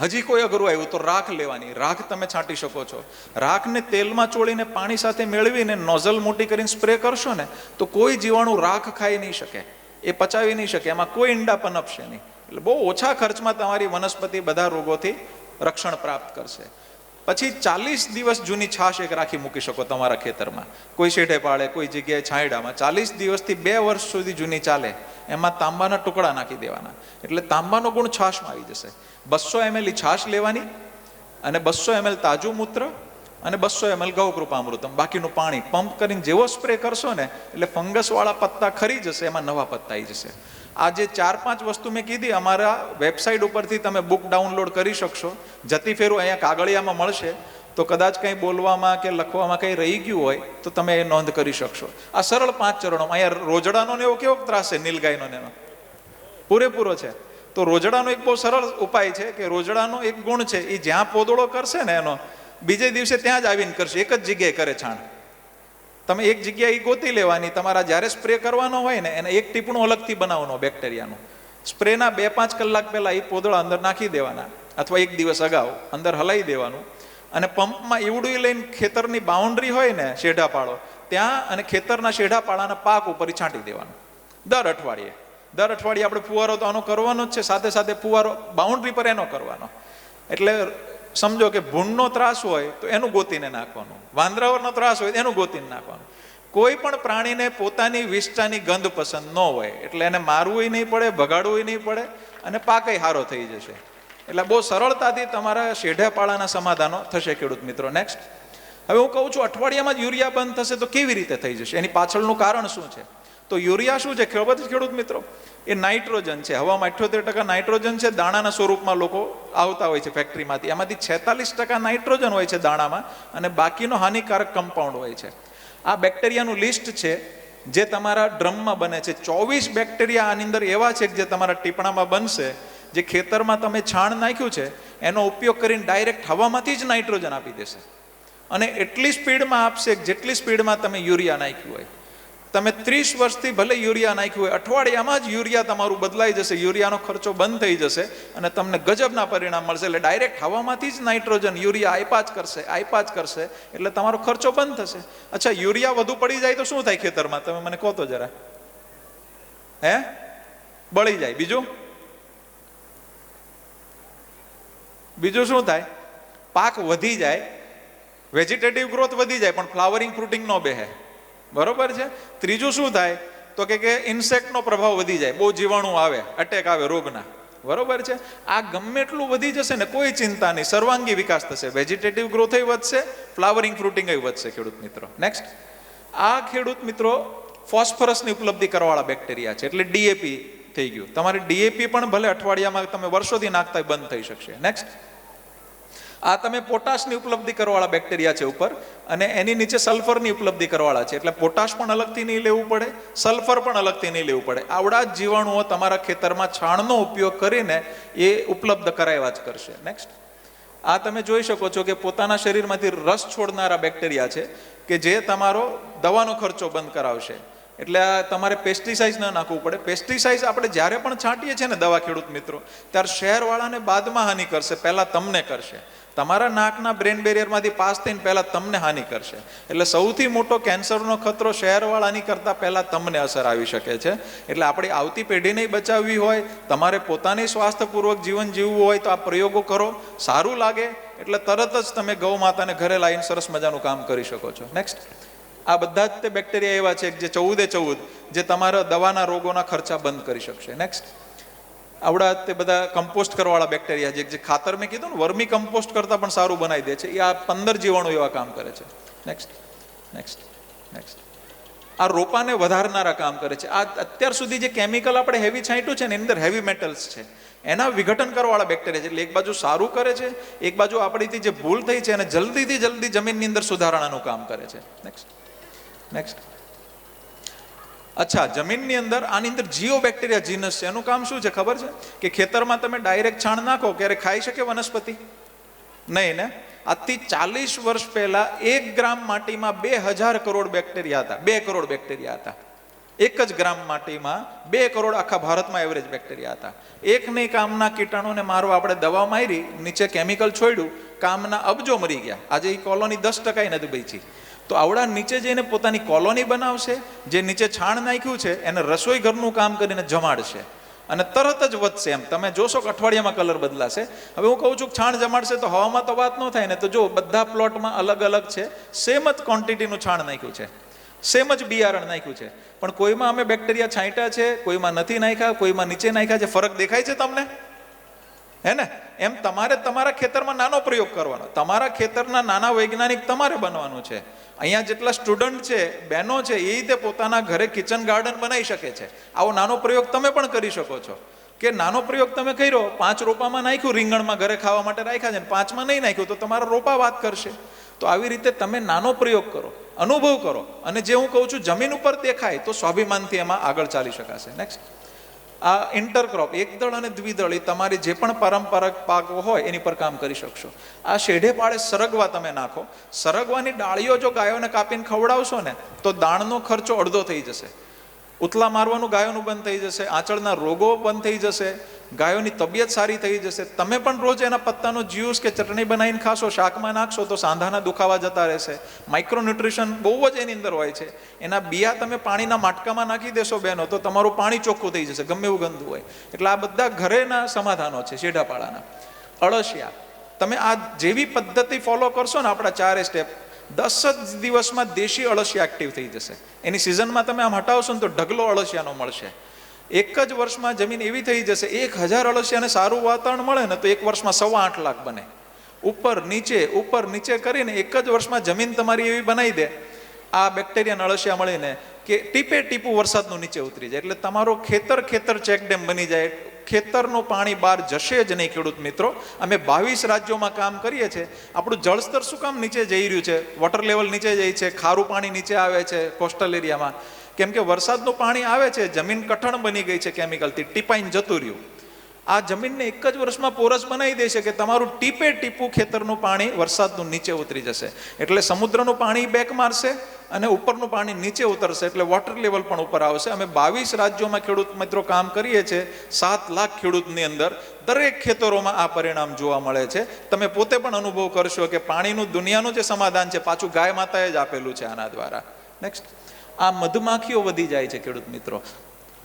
Speaker 2: હજી કોઈ અઘરું આવ્યું તો રાખ લેવાની, રાખ તમે છાંટી શકો છો. રાખને તેલમાં ચોળીને પાણી સાથે મેળવીને નોઝલ મોટી કરીને સ્પ્રે કરશો ને તો કોઈ જીવાણુ રાખ ખાઈ નહીં શકે, એ પચાવી નહીં શકે, એમાં કોઈ ઈંડા પનપશે નહીં. એટલે બહુ ઓછા ખર્ચમાં તમારી વનસ્પતિ બધા રોગોથી રક્ષણ પ્રાપ્ત કરશે. પછી 40 દિવસ જૂની છાશ એક રાખી મૂકી શકો તમારા ખેતરમાં, કોઈ શેઢે પાડે, કોઈ જગ્યાએ છાંયડામાં. 40 દિવસથી 2 વર્ષ સુધી જૂની ચાલે. એમાં તાંબાના ટુકડા નાખી દેવાના, એટલે તાંબાનો ગુણ છાશમાં આવી જશે. 200 ml છાશ લેવાની અને 200 ml તાજું મૂત્ર અને 200 ml ગૌકૃપામૃતમ, બાકીનું પાણી પંપ કરીને જેવો સ્પ્રે કરશો ને એટલે ફંગસવાળા પત્તા ખરી જશે, એમાં નવા પત્તા આવી જશે. આ જે 4-5 વસ્તુ મેં કીધી અમારા વેબસાઇટ ઉપરથી તમે બુક ડાઉનલોડ કરી શકશો. જતી ફેરું અહીંયા કાગળિયામાં મળશે, તો કદાચ કંઈ બોલવામાં કે લખવામાં કંઈ રહી ગયું હોય તો તમે એ નોંધ કરી શકશો. આ સરળ 5 ચરણો. અહીંયા રોજડાનો ને એવો કેવો ત્રાસ છે, નીલગાયનો ને એનો પૂરેપૂરો છે. તો રોજડાનો એક બહુ સરળ ઉપાય છે કે રોજડાનો એક ગુણ છે, એ જ્યાં પોદળો કરશે ને એનો બીજે દિવસે ત્યાં જ આવીને કરશે, એક જ જગ્યાએ કરે છાણ. તમે એક જગ્યાએ એ ગોતી લેવાની, તમારા જ્યારે સ્પ્રે કરવાનો હોય ને એને એક ટીપણું અલગથી બનાવવાનું બેક્ટેરિયાનું. સ્પ્રેના 2-5 કલાક પહેલા એ પોદળા અંદર નાખી દેવાના, અથવા એક દિવસ અગાઉ અંદર હલાવી દેવાનું, અને પંપમાં ઈવડું લઈને ખેતરની બાઉન્ડ્રી હોય ને શેઢા પાડો ત્યાં, અને ખેતરના શેઢા પાડાના પાક ઉપર છાંટી દેવાનું દર અઠવાડિયે. આપણે ફુવારો તો આનો કરવાનો જ છે, સાથે સાથે ફુવારો બાઉન્ડ્રી પર એનો કરવાનો. એટલે સમજો કે ભૂંડનો ત્રાસ હોય તો એનું ગોતીને નાખવાનું, વાંદરાઓનો ત્રાસ હોય તો એનું ગોતીને નાખવાનું. કોઈ પણ પ્રાણીને પોતાની વિષ્ટાની ગંધ પસંદ ન હોય એટલે એને મારવું નહીં પડે, ભગાડવું નહીં પડે, અને પાકય સારો થઈ જશે. એટલે બહુ સરળતાથી તમારા શેઢાપાળાના સમાધાનો થશે ખેડૂત મિત્રો. નેક્સ્ટ, હવે હું કહું છું અઠવાડિયામાં જ યુરિયા બંધ થશે તો કેવી રીતે થઈ જશે, એની પાછળનું કારણ શું છે? તો યુરિયા શું છે ખબર છે ખેડૂત મિત્રો? એ નાઇટ્રોજન છે. હવામાં 78% નાઇટ્રોજન છે, દાણાના સ્વરૂપમાં લોકો આવતા હોય છે ફેક્ટરીમાંથી. એમાંથી 46% નાઇટ્રોજન હોય છે દાણામાં, અને બાકીનો હાનિકારક કમ્પાઉન્ડ હોય છે. આ બેક્ટેરિયાનું લિસ્ટ છે જે તમારા ડ્રમમાં બને છે. 24 બેક્ટેરિયા આની અંદર એવા છે જે તમારા ટીપણામાં બનશે, જે ખેતરમાં તમે છાણ નાખ્યું છે એનો ઉપયોગ કરીને ડાયરેક્ટ હવામાંથી જ નાઇટ્રોજન આપી દેશે, અને એટલી સ્પીડમાં આપશે જેટલી સ્પીડમાં તમે યુરિયા નાખ્યું હોય. તમે 30 વર્ષથી ભલે યુરિયા નાખ્યું હોય, અઠવાડિયામાં જ યુરિયા તમારું બદલાઈ જશે, યુરિયાનો ખર્ચો બંધ થઈ જશે, અને તમને ગજબના પરિણામ મળશે. એટલે ડાયરેક્ટ હવામાંથી જ નાઇટ્રોજન યુરિયા આપ્યા જ કરશે, એટલે તમારો ખર્ચો બંધ થશે. અચ્છા, યુરિયા વધુ પડી જાય તો શું થાય ખેતરમાં? તમે મને કહો તો જરા. બળી જાય. બીજું શું થાય? પાક વધી જાય, વેજીટેટિવ ગ્રોથ વધી જાય, પણ ફ્લાવરિંગ ફ્રૂટિંગ ન બેહે. બરોબર છે. ત્રીજું શું થાય તો કે ઇન્સેક્ટનો પ્રભાવ વધી જાય, બહુ જીવાણુ આવે, અટેક આવે રોગના. બરોબર છે. આ ગમે એટલું વધી જશે ને કોઈ ચિંતા નહીં, સર્વાંગી વિકાસ થશે, વેજીટેટિવ ગ્રોથ વધશે, ફ્લાવરિંગ ફ્રૂટિંગ વધશે ખેડૂત મિત્રો. નેક્સ્ટ, આ ખેડૂત મિત્રો ફોસ્ફરસની ઉપલબ્ધિ કરવાવાળા બેક્ટેરિયા છે, એટલે ડીએપી થઈ ગયું. તમારે ડીએપી પણ ભલે અઠવાડિયામાં તમે વર્ષોથી નાખતા બંધ થઈ શકશે. નેક્સ્ટ, આ તમે પોટાશની ઉપલબ્ધિ કરવાવાળા બેક્ટેરિયા છે ઉપર, અને એની નીચે સલ્ફરની ઉપલબ્ધિ કરવાવાળા છે. એટલે પોટાશ પણ અલગથી નહીં લેવું પડે, સલ્ફર પણ અલગથી નહીં લેવું પડે. આવડા જ જીવાણુઓ તમારા ખેતરમાં છાણનો ઉપયોગ કરીને એ ઉપલબ્ધ કરાવ્યા જ કરશે. નેક્સ્ટ, આ તમે જોઈ શકો છો કે પોતાના શરીરમાંથી રસ છોડનારા બેક્ટેરિયા છે કે જે તમારો દવાનો ખર્ચો બંધ કરાવશે. એટલે આ તમારે પેસ્ટિસાઇડ ન નાખવું પડે. પેસ્ટિસાઇડ આપણે જ્યારે પણ છાંટીએ છીએ ને દવા ખેડૂત મિત્રો, ત્યારે શહેરવાળાને બાદમાં હાનિ કરશે, પહેલા તમને કરશે. તમારા નાકના બ્રેન બેરિયરમાંથી પાસ થઈને પહેલા તમને હાનિ કરશે. એટલે સૌથી મોટો કેન્સરનો ખતરો શહેરવાળાની કરતાં પહેલા તમને અસર આવી શકે છે. એટલે આપણી આવતી પેઢીને બચાવવી હોય, તમારે પોતાની સ્વાસ્થ્યપૂર્વક જીવન જીવવું હોય તો આ પ્રયોગો કરો. સારું લાગે એટલે તરત જ તમે ગૌ માતાને ઘરે લાવીને સરસ મજાનું કામ કરી શકો છો. નેક્સ્ટ, આ બધા જ તે બેક્ટેરિયા એવા છે જે 14 જે તમારા દવાના રોગોના ખર્ચા બંધ કરી શકશે. નેક્સ્ટ, આવડા તે બધા કમ્પોસ્ટ કરવાવાળા બેક્ટેરિયા જે ખાતર મેં કીધું ને વર્મી કમ્પોસ્ટ કરતાં પણ સારું બનાવી દે છે, એ આ 15 જીવાણુ એવા કામ કરે છે. નેક્સ્ટ, આ રોપાને વધારનારા કામ કરે છે. આ અત્યાર સુધી જે કેમિકલ આપણે હેવી છાંટ્યું છે ને એની અંદર હેવી મેટલ્સ છે, એના વિઘટન કરવાવાળા બેક્ટેરિયા છે. એટલે એક બાજુ સારું કરે છે, એક બાજુ આપણીથી જે ભૂલ થઈ છે એને જલ્દી જમીનની અંદર સુધારણાનું કામ કરે છે. નેક્સ્ટ, અચ્છા, જમીનની અંદર આની અંદર જીઓ બેક્ટેરિયા જીનસ છે. એનું કામ શું છે ખબર છે? કે ખેતરમાં તમે ડાયરેક્ટ છાણ નાખો ક્યારે ખાઈ શકે વનસ્પતિ? નહીં ને. આજથી 40 વર્ષ પહેલા 1 ગ્રામ માટીમાં 2000 કરોડ બેક્ટેરિયા હતા. 2 કરોડ બેક્ટેરિયા હતા. એક જ ગ્રામ માટીમાં 2 કરોડ આખા ભારતમાં એવરેજ બેક્ટેરિયા હતા. એક નહીં કામના કીટાણુને મારવા આપણે દવા મારી, નીચે કેમિકલ છોડ્યું, કામના અબજો મરી ગયા. આજે એ કોલોની 10% નથી બચી. તો આવડા નીચે જઈને પોતાની કોલોની બનાવશે, જે નીચે છાણ નાખ્યું છે એને રસોઈ ઘરનું કામ કરીને જમાડશે અને તરત જ વધશે. એમ તમે જોશો કે અઠવાડિયામાં કલર બદલાશે. હવે હું કહું છું છાણ જમાડશે તો હવામાં તો વાત ન થાય ને. તો જો બધા પ્લોટમાં અલગ અલગ છે, સેમ જ ક્વોન્ટિટીનું છાણ નાખ્યું છે, સેમ જ બિયારણ નાખ્યું છે, પણ કોઈમાં અમે બેક્ટેરિયા છાંટ્યા છે, કોઈમાં નથી નાખ્યા, કોઈમાં નીચે નાખ્યા છે. ફરક દેખાય છે તમને? હે ને? એમ તમારે તમારા ખેતરમાં નાનો પ્રયોગ કરવાનો, તમારા ખેતરના નાના વૈજ્ઞાનિક તમારે બનવાનું છે. અહીંયા જેટલા સ્ટુડન્ટ છે, બહેનો છે, એ રીતે પોતાના ઘરે કિચન ગાર્ડન બનાવી શકે છે. આવો નાનો પ્રયોગ તમે પણ કરી શકો છો. કે નાનો પ્રયોગ તમે કર્યો, 5 રોપામાં નાખ્યું, રીંગણમાં ઘરે ખાવા માટે રાખ્યા છે, 5માં નહીં નાખ્યું, તો તમારા રોપા વાત કરશે. તો આવી રીતે તમે નાનો પ્રયોગ કરો, અનુભવ કરો, અને જે હું કહું છું જમીન ઉપર દેખાય તો સ્વાભિમાનથી એમાં આગળ ચાલી શકાશે. નેક્સ્ટ, આ ઇન્ટરક્રોપ, એકદળ અને દ્વિદળ, એ તમારી જે પણ પારંપરિક પાકો હોય એની પર કામ કરી શકશો. આ શેઢે પાડે સરગવા તમે નાખો, સરગવાની ડાળીઓ જો ગાયોને કાપીને ખવડાવશો ને તો દાણનો ખર્ચો અડધો થઈ જશે. ઉતલા મારવાનું ગાયોનું બંધ થઈ જશે, આંચળના રોગો બંધ થઈ જશે, ગાયોની તબિયત સારી થઈ જશે. તમે પણ રોજ એના પત્તાનો જ્યુસ કે ચટણી બનાવીને ખાશો, શાકમાં નાખશો તો સાંધાના દુખાવા જતા રહેશે. માઇક્રોન્યુટ્રિશન બહુ જ એની અંદર હોય છે. એના બિયા તમે પાણીના માટકામાં નાખી દેશો બહેનો, તો તમારું પાણી ચોખ્ખું થઈ જશે, ગમે એવું ગંદુ હોય. એટલે આ બધા ઘરેના સમાધાનો છે શેઢાપાડાના. અળસિયા, તમે આ જેવી પદ્ધતિ ફોલો કરશો ને, આપણા 4 સ્ટેપ, 10 જ દિવસમાં દેશી અળસિયા એક્ટિવ થઈ જશે. એની સિઝનમાં તમે આમ હટાવશો ને તો ઢગલો અળસિયાનો મળશે. એક જ વર્ષમાં જમીન એવી થઈ જશે, 1000 અળસિયાને સારું વાતાવરણ મળે ને તો એક વર્ષમાં 8.25 લાખ બને. ઉપર નીચે કરીને એક જ વર્ષમાં જમીન તમારી એવી બનાવી દે આ બેક્ટેરિયા અળસિયા મળીને કે ટીપે ટીપું વરસાદનું નીચે ઉતરી જાય. એટલે તમારો ખેતર ચેકડેમ બની જાય. ખેતરનું પાણી બહાર જશે જ નહીં. ખેડૂત મિત્રો, અમે 22 રાજ્યોમાં કામ કરીએ છીએ. આપણું જળસ્તર શું કામ નીચે જઈ રહ્યું છે? વોટર લેવલ નીચે જાય છે, ખારું પાણી નીચે આવે છે કોસ્ટલ એરિયામાં. કેમ કે વરસાદનું પાણી આવે છે, જમીન કઠણ બની ગઈ છે કેમિકલથી, ટીપાઈને જતું રહ્યું. આ જમીનને એક જ વર્ષમાં પોરસ બનાવી દેશે કે તમારું ટીપે ટીપું ખેતરનું પાણી વરસાદનું નીચે ઉતરી જશે. એટલે સમુદ્રનું પાણી બેક મારશે અને ઉપરનું પાણી નીચે ઉતરશે, એટલે વોટર લેવલ પણ ઉપર આવશે. અમે 22 રાજ્યોમાં ખેડૂત મિત્રો કામ કરીએ છીએ. 7 લાખ ખેડૂતની અંદર દરેક ખેતરોમાં આ પરિણામ જોવા મળે છે. તમે પોતે પણ અનુભવ કરશો કે પાણીનું દુનિયાનું જે સમાધાન છે પાછું ગાય માતાએ જ આપેલું છે આના દ્વારા. નેક્સ્ટ, આ મધમાખીઓ વધી જાય છે ખેડૂત મિત્રો.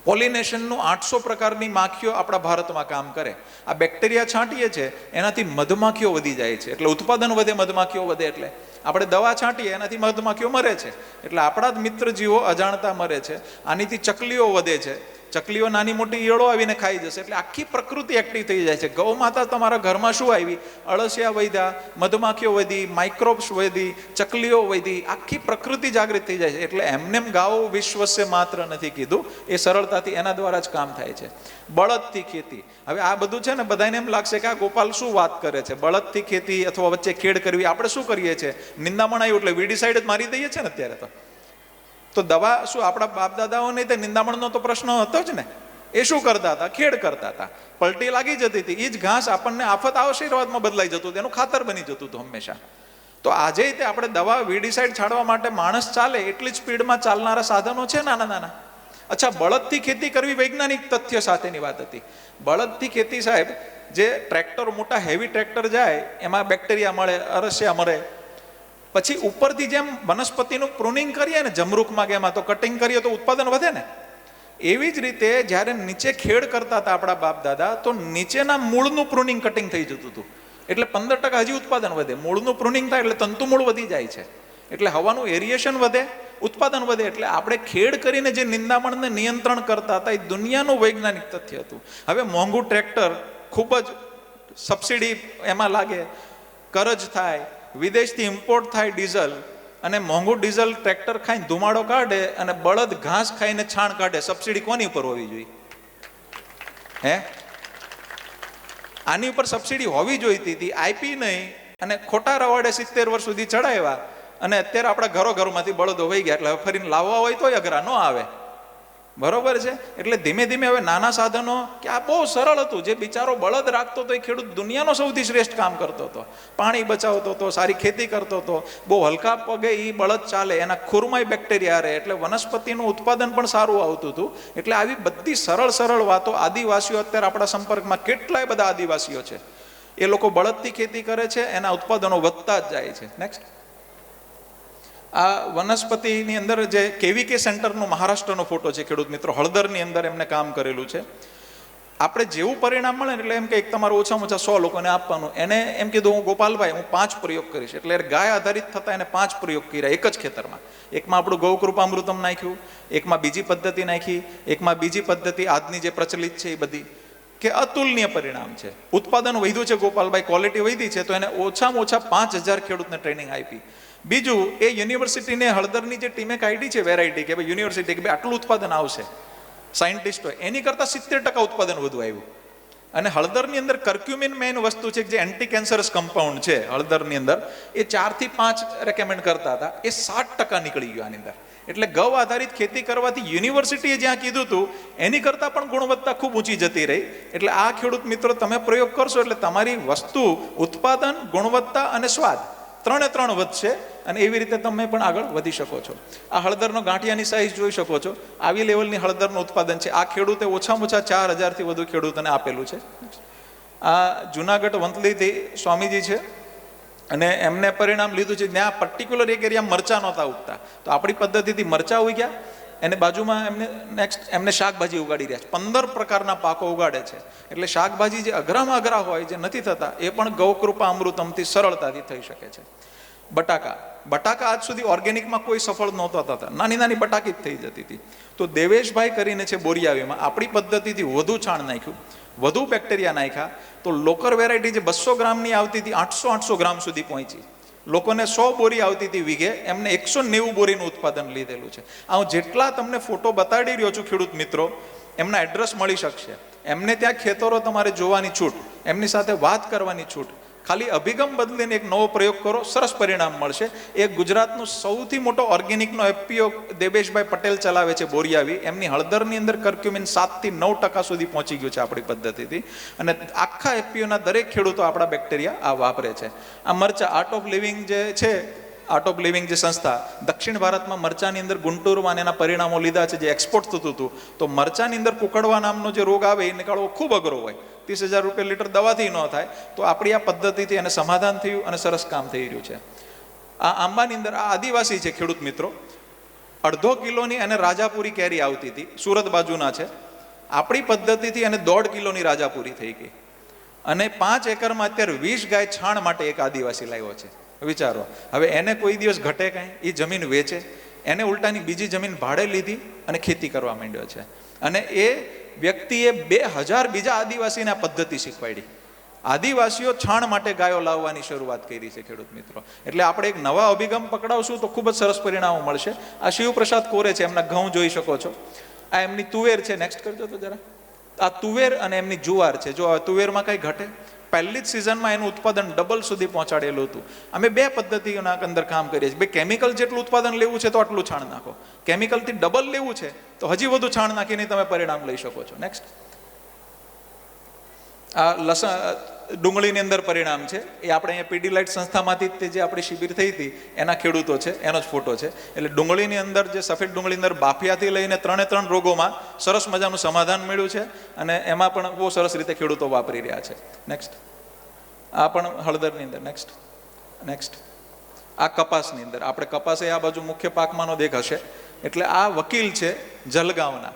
Speaker 2: પોલિનેશનનું 800 પ્રકારની માખીઓ આપણા ભારતમાં કામ કરે. આ બેક્ટેરિયા છાંટીએ છીએ એનાથી મધમાખીઓ વધી જાય છે. એટલે ઉત્પાદન વધે, મધમાખીઓ વધે. એટલે આપણે દવા છાંટીએ એનાથી મધમાખીઓ મરે છે. એટલે આપણા જ મિત્ર જીવો અજાણતા મરે છે. આનીથી ચકલીઓ વધે છે. ચકલીઓ નાની મોટી ઈયળો આવીને ખાઈ જશે. એટલે આખી પ્રકૃતિ એક્ટિવ થઈ જાય છે. ગૌ માતા તમારા ઘરમાં શું આવી? અળસિયા વધ્યા, મધમાખીઓ વધી, માઇક્રોબ્સ વધી, ચકલીઓ વધી, આખી પ્રકૃતિ જાગૃત થઈ જાય છે. એટલે એમનેમ ગાઓ વિશ્વસે માત્ર નથી કીધું, એ સરળતાથી એના દ્વારા જ કામ થાય છે. બળદથી ખેતી, હવે આ બધું છે ને બધાને એમ લાગશે કે આ ગોપાલ શું વાત કરે છે, બળદથી ખેતી અથવા વચ્ચે ખેડ કરવી. આપણે શું કરીએ છીએ? નિંદામણ આવ્યું એટલે વીડીસાઇડ જ મારી દઈએ છીએ ને અત્યારે. તો દવા શું આપણા બાપ દાદાઓને તે નિંદામણનો તો પ્રશ્ન હતો જ ને. એ શું કરતા હતા? ખેડ કરતા હતા. પલટી લાગી જતી હતી, એ જ ઘાસ આપણને આફત આશીર્વાદમાં બદલાઈ જતું હતું, એનું ખાતર બની જતું હતું હંમેશા. તો આજે તે આપણે દવા વીડીસાઇડ છાડવા માટે માણસ ચાલે એટલી જ સ્પીડમાં ચાલનારા સાધનો છે નાના નાના. અચ્છા, બળદથી ખેતી કરવી વૈજ્ઞાનિક તથ્ય સાથેની વાત હતી. બળદથી ખેતી સાહેબ, જે ટ્રેક્ટર, મોટા હેવી ટ્રેક્ટર જાય એમાં બેક્ટેરિયા મળે, અળસિયા મળે. પછી ઉપરથી જેમ વનસ્પતિનું પ્રુનિંગ કરીએ ને જમરૂખમાં કે એમાં, તો કટિંગ કરીએ તો ઉત્પાદન વધે ને. એવી જ રીતે જ્યારે નીચે ખેડ કરતા હતા આપણા બાપ દાદા, તો નીચેના મૂળનું પ્રુનિંગ કટિંગ થઈ જતું હતું. એટલે 15% હજી ઉત્પાદન વધે. મૂળનું પ્રુનિંગ થાય એટલે તંતુ મૂળ વધી જાય છે. એટલે હવાનું એરિએશન વધે, ઉત્પાદન વધે. એટલે આપણે ખેડ કરીને જે નિંદામણને નિયંત્રણ કરતા હતા એ દુનિયાનું વૈજ્ઞાનિક તથ્ય હતું. હવે મોંઘું ટ્રેક્ટર, ખૂબ જ સબસિડી એમાં લાગે, કરજ થાય, વિદેશથી ઇમ્પોર્ટ થાય ડીઝલ, અને મોંઘું ડીઝલ ટ્રેક્ટર ખાઈને ધુમાડો કાઢે અને બળદ ઘાસ ખાઈને છાણ કાઢે. સબસિડી કોની ઉપર હોવી જોઈએ? હે, આની ઉપર સબસિડી હોવી જોઈતી હતી. આપી નહીં અને ખોટા રવાડે 70 વર્ષ સુધી ચડાવ્યા અને અત્યારે આપણા ઘરોમાંથી બળદો વહી ગયા. એટલે હવે ફરીને લાવવા હોય તોય અઘરા ન આવે. બરોબર છે. એટલે ધીમે ધીમે હવે નાના સાધનો, કે આ બહુ સરળ હતું. જે બિચારો બળદ રાખતો હતો એ ખેડૂત દુનિયાનો સૌથી શ્રેષ્ઠ કામ કરતો હતો, પાણી બચાવતો હતો, સારી ખેતી કરતો હતો. બહુ હલકા પગે એ બળદ ચાલે, એના ખુરમાય બેક્ટેરિયા રહે, એટલે વનસ્પતિનું ઉત્પાદન પણ સારું આવતું હતું. એટલે આવી બધી સરળ સરળ વાતો આદિવાસીઓ, અત્યારે આપણા સંપર્કમાં કેટલાય બધા આદિવાસીઓ છે, એ લોકો બળદથી ખેતી કરે છે, એના ઉત્પાદનો વધતા જ જાય છે. નેક્સ્ટ. આ વનસ્પતિની અંદર જે કેવીકે સેન્ટરનો મહારાષ્ટ્રનો ફોટો છે ખેડૂત મિત્રો, હળદરની અંદર એમને કામ કરેલું છે. આપણે જેવું પરિણામ મળે એટલે એમ કે એક તમારે ઓછામાં ઓછા 100 લોકોને આપવાનું. એને એમ કીધું, હું ગોપાલભાઈ હું 5 પ્રયોગ કરીશ. એટલે ગાય આધારિત થતા એને 5 પ્રયોગ કર્યા એક જ ખેતરમાં. એકમાં આપણું ગૌકૃપામૃતમ નાખ્યું, એકમાં બીજી પદ્ધતિ નાખી, એકમાં બીજી પદ્ધતિ આજની જે પ્રચલિત છે એ બધી, કે અતુલનીય પરિણામ છે. ઉત્પાદન વધ્યું છે ગોપાલભાઈ, ક્વોલિટી વધી છે, તો એને ઓછામાં ઓછા 5000 ખેડૂતને ટ્રેનિંગ આપી. બીજું, એ યુનિવર્સિટીને હળદરની જે ટીમે કાઢી છે વેરાયટી, કે ભાઈ યુનિવર્સિટી કે ભાઈ આટલું ઉત્પાદન આવશે, સાયન્ટિસ્ટો, એની કરતાં 70% ઉત્પાદન વધુ આવ્યું. અને હળદરની અંદર કર્ક્યુમિન મેઇન વસ્તુ છે, જે એન્ટી કેન્સરસ કમ્પાઉન્ડ છે હળદરની અંદર, એ 4 થી 5 રેકમેન્ડ કરતા હતા, એ 60% નીકળી ગયું આની અંદર. એટલે ગૌ આધારિત ખેતી કરવાથી યુનિવર્સિટીએ જ્યાં કીધું હતું એની કરતાં પણ ગુણવત્તા ખૂબ ઊંચી જતી રહી. એટલે આ ખેડૂત મિત્રો તમે પ્રયોગ કરશો એટલે તમારી વસ્તુ, ઉત્પાદન, ગુણવત્તા અને સ્વાદ ત્રણે વધશે, અને એવી રીતે તમે પણ આગળ વધી શકો છો. આ હળદરનો ગાંઠિયાની સાઈઝ જોઈ શકો છો, આવી લેવલની હળદરનું ઉત્પાદન છે. આ ખેડૂતે ઓછામાં ઓછા 4000 થી વધુ ખેડૂતોને આપેલું છે. આ જુનાગઢ વંથલીથી સ્વામીજી છે, અને એમને પરિણામ લીધું છે. ત્યાં પર્ટિક્યુલર એક એરિયા મરચા નહોતા ઉગતા, તો આપણી પદ્ધતિથી મરચા ઉગ્યા, અને બાજુમાં એમને શાકભાજી ઉગાડી રહ્યા છે. 15 પ્રકારના પાકો ઉગાડે છે. એટલે શાકભાજી જે અઘરામાં અઘરા હોય, જે નથી થતા, એ પણ ગૌકૃપા અમૃતમથી સરળતાથી થઈ શકે છે. બટાકા આજ સુધી ઓર્ગેનિકમાં કોઈ સફળ નહોતા થતા, નાની નાની બટાકી જ થઈ જતી હતી. તો દેવેશભાઈ કરીને છે બોરિયાવીમાં, આપણી પદ્ધતિથી વધુ છાણ નાખ્યું, વધુ બેક્ટેરિયા નાખ્યા, તો લોકર વેરાયટી જે 200 ગ્રામની આવતી હતી 800 ગ્રામ સુધી પહોંચી. લોકોને 100 બોરી આવતી હતી વીઘે, એમને 190 બોરીનું ઉત્પાદન લીધેલું છે. આ હું જેટલા તમને ફોટો બતાડી રહ્યો છું ખેડૂત મિત્રો, એમના એડ્રેસ મળી શકશે. એમને ત્યાં ખેતરો તમારે જોવાની છૂટ, એમની સાથે વાત કરવાની છૂટ. ખાલી અભિગમ બદલીને એક નવો પ્રયોગ કરો, સરસ પરિણામ મળશે. એક ગુજરાતનું સૌથી મોટો ઓર્ગેનિકનો એફપીઓ દેવેશભાઈ પટેલ ચલાવે છે બોરિયાવી. એમની હળદરની અંદર કર્ક્યુમિન 7 થી 9% સુધી પહોંચી ગયું છે આપણી પદ્ધતિથી, અને આખા એફપીઓના દરેક ખેડૂતો આપણા બેક્ટેરિયા આ વાપરે છે. આ મરચા આર્ટ ઓફ લિવિંગ જે છે, આર્ટ ઓફ લિવિંગ જે સંસ્થા દક્ષિણ ભારતમાં મરચાની અંદર ગુંટુરમાં એના પરિણામો લીધા છે, જે એક્સપોર્ટ થતું હતું. તો મરચાની અંદર કુકડવા નામનો જે રોગ આવે એ નીકાળવો ખૂબ અઘરો હોય, 30,000 રૂપિયા લીટર દવાથી ન થાય. તો આપણી આ પદ્ધતિથી એને સમાધાન થયું અને સરસ કામ થઈ રહ્યું છે. આ આંબાની અંદર આ આદિવાસી છે ખેડૂત મિત્રો, 1.5 કિલોની અને રાજાપુરી કેરી આવતી હતી, સુરત બાજુના છે. આપણી પદ્ધતિથી એને 1.5 કિલોની રાજાપુરી થઈ ગઈ. અને 5 એકરમાં અત્યારે 20 ગાય છાણ માટે એક આદિવાસી લાવ્યો છે. વિચારો, હવે એને કોઈ દિવસ ઘટે કાંઈ? એ જમીન વેચે, એને ઉલટાની બીજી જમીન ભાડે લીધી અને ખેતી કરવા માંડ્યો છે. અને એ વ્યક્તિએ 2000 બીજા આદિવાસીને આ પદ્ધતિ શીખવાડી. આદિવાસીઓ છાણ માટે ગાયો લાવવાની શરૂઆત કરી છે ખેડૂત મિત્રો. એટલે આપણે એક નવા અભિગમ પકડાવશું તો ખૂબ જ સરસ પરિણામો મળશે. આ શિવપ્રસાદ કોરે છે, એમના ઘઉં જોઈ શકો છો. આ એમની તુવેર છે, નેક્સ્ટ કરજો તો જરા. આ તુવેર અને એમની જુવાર છે. જો તુવેરમાં કંઈ ઘટે, પહેલી જ સિઝનમાં એનું ઉત્પાદન ડબલ સુધી પહોંચાડેલું હતું. અમે 2 પદ્ધતિઓના અંદર કામ કરીએ છીએ. ભાઈ કેમિકલ જેટલું ઉત્પાદન લેવું છે તો આટલું છાણ નાખો, કેમિકલથી ડબલ લેવું છે તો હજી વધુ છાણ નાખીને તમે પરિણામ લઈ શકો છો. નેક્સ્ટ. આ લસણ ડુંગળીની અંદર પરિણામ છે, એ આપણે અહીંયા પીડીલાઇટ સંસ્થામાંથી તે જે આપણી શિબિર થઈ હતી એના ખેડૂતો છે, એનો જ ફોટો છે. એટલે ડુંગળીની અંદર જે સફેદ ડુંગળીની અંદર બાફિયાથી લઈને 3 રોગોમાં સરસ મજાનું સમાધાન મળ્યું છે, અને એમાં પણ બહુ સરસ રીતે ખેડૂતો વાપરી રહ્યા છે. નેક્સ્ટ. આ પણ હળદરની અંદર. નેક્સ્ટ. આ કપાસની અંદર, આપણે કપાસે આ બાજુ મુખ્ય પાકમાંનો દેખ હશે. એટલે આ વકીલ છે જલગાંવના,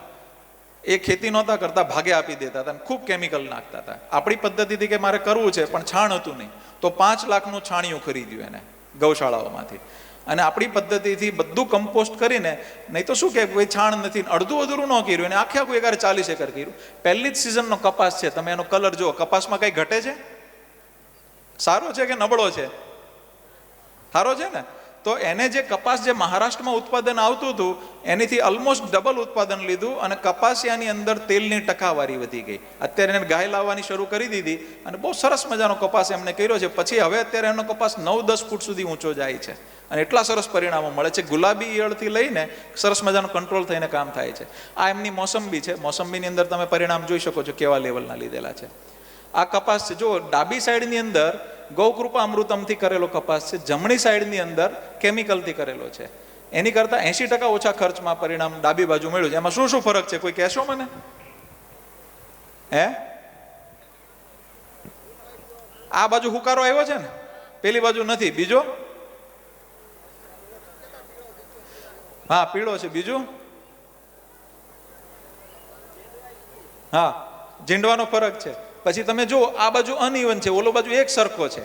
Speaker 2: એ ખેતી નહોતા કરતા, ભાગે આપી દેતા હતા, ખૂબ કેમિકલ નાખતા હતા. આપણી પદ્ધતિથી કે મારે કરવું છે પણ છાણ હતું નહીં, તો 5 લાખનું છાણિયું ખરીદ્યું એને ગૌશાળાઓમાંથી. અને આપણી પદ્ધતિથી બધું કમ્પોસ્ટ કરીને, નહીં તો શું કે ભાઈ છાણ નથી, અડધું અધૂરું ન કર્યું, એને આખે આખું 40 એકર કર્યું. પહેલી જ સિઝનનો કપાસ છે, તમે એનો કલર જુઓ. કપાસમાં કંઈ ઘટે છે? સારો છે કે નબળો છે? સારો છે ને. તો એને જે કપાસ જે મહારાષ્ટ્રમાં ઉત્પાદન આવતું હતું એનીથી ઓલમોસ્ટ ડબલ ઉત્પાદન લીધું અને કપાસિયાની અંદર તેલની ટકાવારી વધી ગઈ. અત્યારે એને ગાય લાવવાની શરૂ કરી દીધી અને બહુ સરસ મજાનો કપાસ એમને કર્યો છે. પછી હવે અત્યારે એનો કપાસ 9-10 ફૂટ સુધી ઊંચો જાય છે અને એટલા સરસ પરિણામો મળે છે. ગુલાબી ઈયળથી લઈને સરસ મજાનો કંટ્રોલ થઈને કામ થાય છે. આ એમની મોસંબી છે. મોસંબીની અંદર તમે પરિણામ જોઈ શકો છો કેવા લેવલના લીધેલા છે. આ કપાસ છે જો ડાબી સાઈડની અંદર ગૌકૃપા અમૃતમથી કરેલો કપાસ છે, જમણી સાઈડની અંદર કેમિકલથી કરેલો છે. એની કરતાં 80% ઓછા ખર્ચમાં પરિણામ ડાબી બાજુ મળ્યું છે. એમાં શું શું ફરક છે કોઈ કહેશો મને? હે, આ બાજુ હુકારો આવ્યો છે ને, પેલી બાજુ નથી. બીજો હા પીળો છે. બીજું હા ઝીંડવાનો ફરક છે. પછી તમે જુઓ આ બાજુ અનઇવન છે, ઓલો બાજુ એક સરખો છે,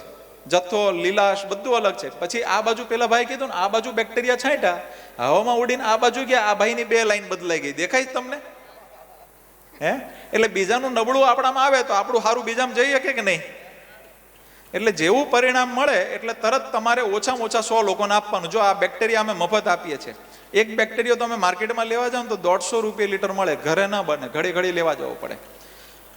Speaker 2: જથ્થો લીલાશ બધું અલગ છે. પછી આ બાજુ પેલા ભાઈ કીધું ને આ બાજુ બેક્ટેરિયા છાંટ્યા, હવામાં ઉડીને આ બાજુ ગયા, આ ભાઈની 2 લાઈન બદલાઈ ગઈ. દેખાય છે તમને? હે, એટલે બીજાનું નબળું આપણામાં આવે તો આપણું સારું બીજામાં જઈ શકે કે નહીં? એટલે જેવું પરિણામ મળે એટલે તરત તમારે ઓછામાં ઓછા 100 લોકોને આપવાનું. જો આ બેક્ટેરિયા અમે મફત આપીએ છીએ. એક બેક્ટેરિયો તમે માર્કેટમાં લેવા જાઓ ને તો 150 રૂપિયા લીટર મળે, ઘરે ના બને, ઘડી ઘડી લેવા જવું પડે.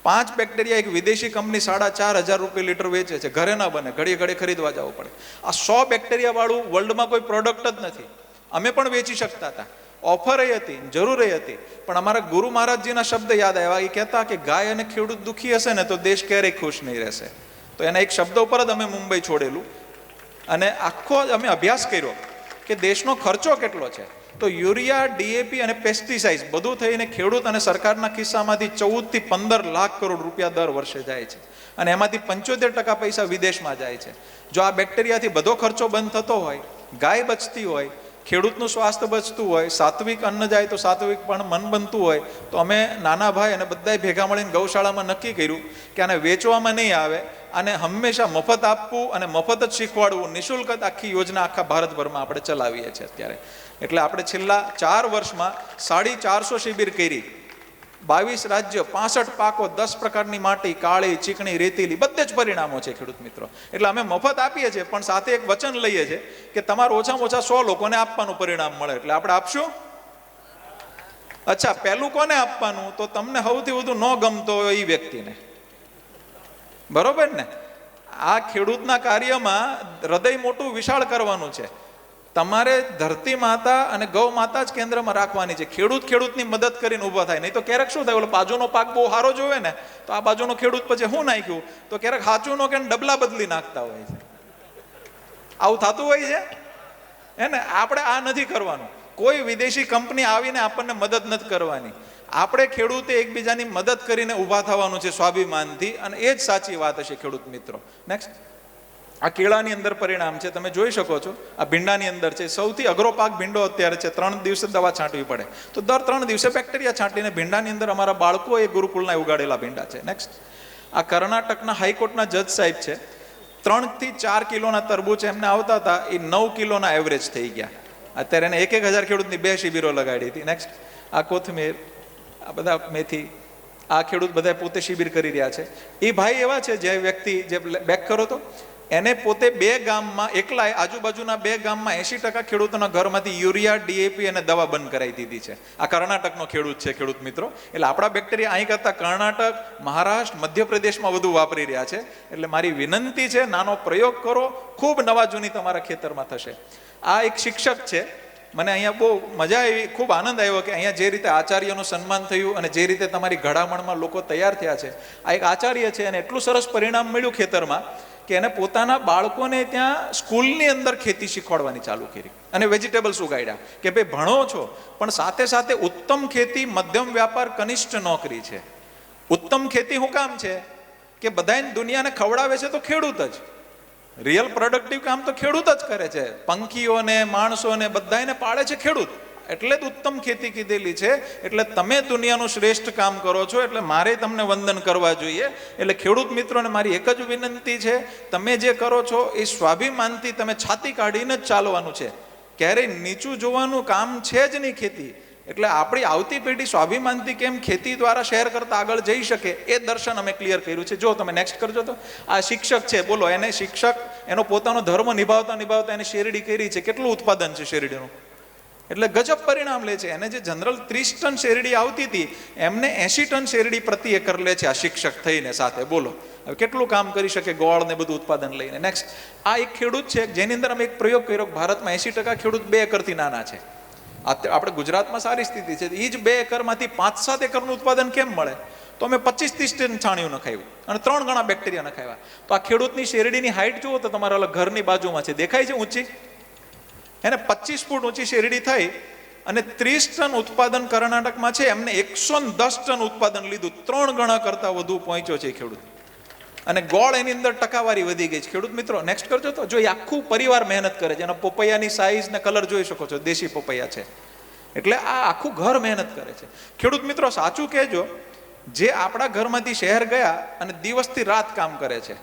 Speaker 2: 5 બેક્ટેરિયા એક વિદેશી કંપની 4,500 રૂપિયા લીટર વેચે છે, ઘરે ના બને, ઘડી ઘડી ખરીદવા જવું પડે. આ 100 બેક્ટેરિયા વાળું વર્લ્ડમાં કોઈ પ્રોડક્ટ જ નથી. અમે પણ વેચી શકતા હતા, ઓફર એ હતી, જરૂર એ હતી, પણ અમારા ગુરુ મહારાજજીના શબ્દ યાદ આવ્યા. એ કહેતા કે ગાય અને ખેડૂત દુઃખી હશે ને તો દેશ ક્યારેય ખુશ નહીં રહેશે. તો એના એક શબ્દ ઉપર જ અમે મુંબઈ છોડેલું અને આખો અમે અભ્યાસ કર્યો કે દેશનો ખર્ચો કેટલો છે. તો યુરિયા, ડીએપી અને પેસ્ટિસાઇડ બધું થઈને ખેડૂત અને સરકારના ખિસ્સામાંથી 14 થી 15 લાખ કરોડ રૂપિયા દર વર્ષે જાય છે અને એમાંથી 75% પૈસા વિદેશમાં જાય છે. જો આ બેક્ટેરિયાથી બધો ખર્ચો બંધ થતો હોય, ગાય બચતી હોય, ખેડૂતનું સ્વાસ્થ્ય બચતું હોય, સાત્વિક અન્ન જાય તો સાત્વિક પણ મન બનતું હોય, તો અમે નાના ભાઈ અને બધાય ભેગા મળીને ગૌશાળામાં નક્કી કર્યું કે આને વેચવામાં નહીં આવે, આને હંમેશા મફત આપવું અને મફત જ શીખવાડવું, નિઃશુલ્ક આખી યોજના આખા ભારતભરમાં આપણે ચલાવીએ છીએ અત્યારે. એટલે આપણે છેલ્લા 4 વર્ષમાં 450 શિબિર કરી, 22 રાજ્ય, 65 પાકો, 10 પ્રકારની માટી, કાળી, ચીકણી, રેતીલી, બધે જ પરિણામો છે ખેડૂત મિત્રો. એટલે અમે મફત આપીએ છીએ પણ સાથે એક વચન લઈએ છીએ કે તમારે ઓછામાં ઓછા 100 લોકોને આપવાનું પરિણામ મળે. એટલે આપણે આપશું. અચ્છા, પહેલું કોને આપવાનું? તો તમને સૌથી વધુ ન ગમતો હોય એ વ્યક્તિને. બરોબર ને? આ ખેડૂતના કાર્યમાં હૃદય મોટું વિશાળ કરવાનું છે. તમારે ધરતી માતા અને ગૌ માતા જ કેન્દ્રમાં રાખવાની છે. ખેડૂતની મદદ કરીને ઊભા થાય. નહીં તો ક્યારેક શું થાય, ઓલો બાજુનો પાક બહુ સારો જોવે ને તો આ બાજુનો ખેડૂત પછી શું નાખ્યું તો ક્યારેક સાચું નો કે ડબલા બદલી નાખતા હોય છે. આવું થતું હોય છે હે ને? આપણે આ નથી કરવાનું. કોઈ વિદેશી કંપની આવીને આપણને મદદ નથી કરવાની. આપણે ખેડૂતે એકબીજાની મદદ કરીને ઊભા થવાનું છે સ્વાભિમાનથી, અને એ જ સાચી વાત હશે ખેડૂત મિત્રો. નેક્સ્ટ, આ કેળાની અંદર પરિણામ છે, તમે જોઈ શકો છો. આ ભીંડાની અંદર છે, સૌથી અઘરો પાક ભીંડો અત્યારે છે. 3 દિવસે દવા છાંટવી પડે, તો દર 3 દિવસે બેક્ટેરિયા છાંટીને ભીંડાની અંદર અમારા બાળકો એ ગુરુકુળના ઉગાડેલા ભીંડા છે. નેક્સ્ટ, આ કર્ણાટકના હાઈકોર્ટના જજ સાહેબ છે. 3 થી 4 કિલોના તરબૂચ એમને આવતા હતા, એ 9 કિલોના એવરેજ થઈ ગયા. અત્યારે એને 1,000 ખેડૂતની 2 શિબિરો લગાડી હતી. નેક્સ્ટ, આ કોથમીર, આ બધા મેથી, આ ખેડૂત બધા પોતે શિબિર કરી રહ્યા છે. એ ભાઈ એવા છે, જે વ્યક્તિ જે બેક કરો તો એને પોતે 2 ગામમાં એકલા આજુબાજુના 2 ગામમાં 80% ખેડૂતોના ઘરમાંથી યુરિયા, ડીએપી અને દવા બંધ કરાવી દીધી છે. આ કર્ણાટકનો ખેડૂત છે ખેડૂત મિત્રો. એટલે આપણા બેક્ટેરિયા અહીં કરતાં કર્ણાટક, મહારાષ્ટ્ર, મધ્યપ્રદેશમાં વધુ વાપરી રહ્યા છે. એટલે મારી વિનંતી છે, નાનો પ્રયોગ કરો, ખૂબ નવા જૂની તમારા ખેતરમાં થશે. આ એક શિક્ષક છે, મને અહીંયા બહુ મજા આવી, ખૂબ આનંદ આવ્યો કે અહીંયા જે રીતે આચાર્યનું સન્માન થયું અને જે રીતે તમારી ઘડામણમાં લોકો તૈયાર થયા છે. આ એક આચાર્ય છે અને એટલું સરસ પરિણામ મળ્યું ખેતરમાં કે એને પોતાના બાળકોને ત્યાં સ્કૂલની અંદર ખેતી શીખવાડવાની ચાલુ કરી અને વેજીટેબલ્સ ઉગાડ્યા કે ભાઈ ભણો છો પણ સાથે સાથે ઉત્તમ ખેતી, મધ્યમ વ્યાપાર, કનિષ્ઠ નોકરી છે. ઉત્તમ ખેતી શું કામ છે કે બધાને દુનિયાને ખવડાવે છે તો ખેડૂત જ. રિયલ પ્રોડક્ટિવ કામ તો ખેડૂત જ કરે છે. પંખીઓને, માણસોને બધાને પાળે છે ખેડૂત. એટલે જ ઉત્તમ ખેતી કીધેલી છે. એટલે તમે દુનિયાનું શ્રેષ્ઠ કામ કરો છો, એટલે મારે તમને વંદન કરવા જોઈએ. એટલે ખેડૂત મિત્રોને મારી એક જ વિનંતી છે, તમે જે કરો છો એ સ્વાભિમાનથી તમે છાતી કાઢીને જ ચાલવાનું છે. ક્યારેય નીચું જોવાનું કામ છે જ નહીં ખેતી. એટલે આપણી આવતી પેઢી સ્વાભિમાનથી કેમ ખેતી દ્વારા શહેર કરતાં આગળ જઈ શકે એ દર્શન અમે ક્લિયર કર્યું છે. જો તમે નેક્સ્ટ કરજો તો આ શિક્ષક છે, બોલો એને શિક્ષક એનો પોતાનો ધર્મ નિભાવતા નિભાવતા એને શેરડી કરી છે, કેટલું ઉત્પાદન છે શેરડીનું, એટલે ગજબ પરિણામ લે છે. એને જે જનરલ 30 ટન શેરડી આવતી હતી એમને 80 ટન શેરડી પ્રતિ એકર લે છે આ શિક્ષક થઈને સાથે, બોલો હવે કેટલું કામ કરી શકે ગોળ ને બધું ઉત્પાદન લઈને. નેક્સ્ટ આ એક ખેડૂત છે જેની અંદર અમે એક પ્રયોગ કર્યો, ભારતમાં 80% ખેડૂત 2 એકરથી નાના છે. આપણે ગુજરાતમાં સારી સ્થિતિ છે, એ જ 2 એકરમાંથી 5-7 એકરનું ઉત્પાદન કેમ મળે? તો અમે 25-30 ટન છાણિયું નખાવ્યું અને 3 ગણા બેક્ટેરિયા નખાવ્યા. તો આ ખેડૂતની શેરડીની હાઈટ જુઓ તો તમારા ઓલા ઘરની બાજુમાં છે, દેખાય છે ઊંચી, એને 25 ફૂટ ઊંચી શેરડી થઈ અને 30 ટન ઉત્પાદન કર્ણાટકમાં છે, એમને 110 ટન ઉત્પાદન લીધું, 3 ગણા કરતા વધુ પહોંચ્યો છે ખેડૂત. અને ગોળ એની અંદર ટકાવારી વધી ગઈ છે. ખેડૂત મિત્રો નેક્સ્ટ કરજો તો જો એ આખું પરિવાર મહેનત કરે છે, એના પપૈયાની સાઈઝ ને કલર જોઈ શકો છો, દેશી પપૈયા છે, એટલે આ આખું ઘર મહેનત કરે છે. ખેડૂત મિત્રો સાચું કહેજો, જે આપણા ઘરમાંથી શહેર ગયા અને દિવસથી રાત કામ કરે છે,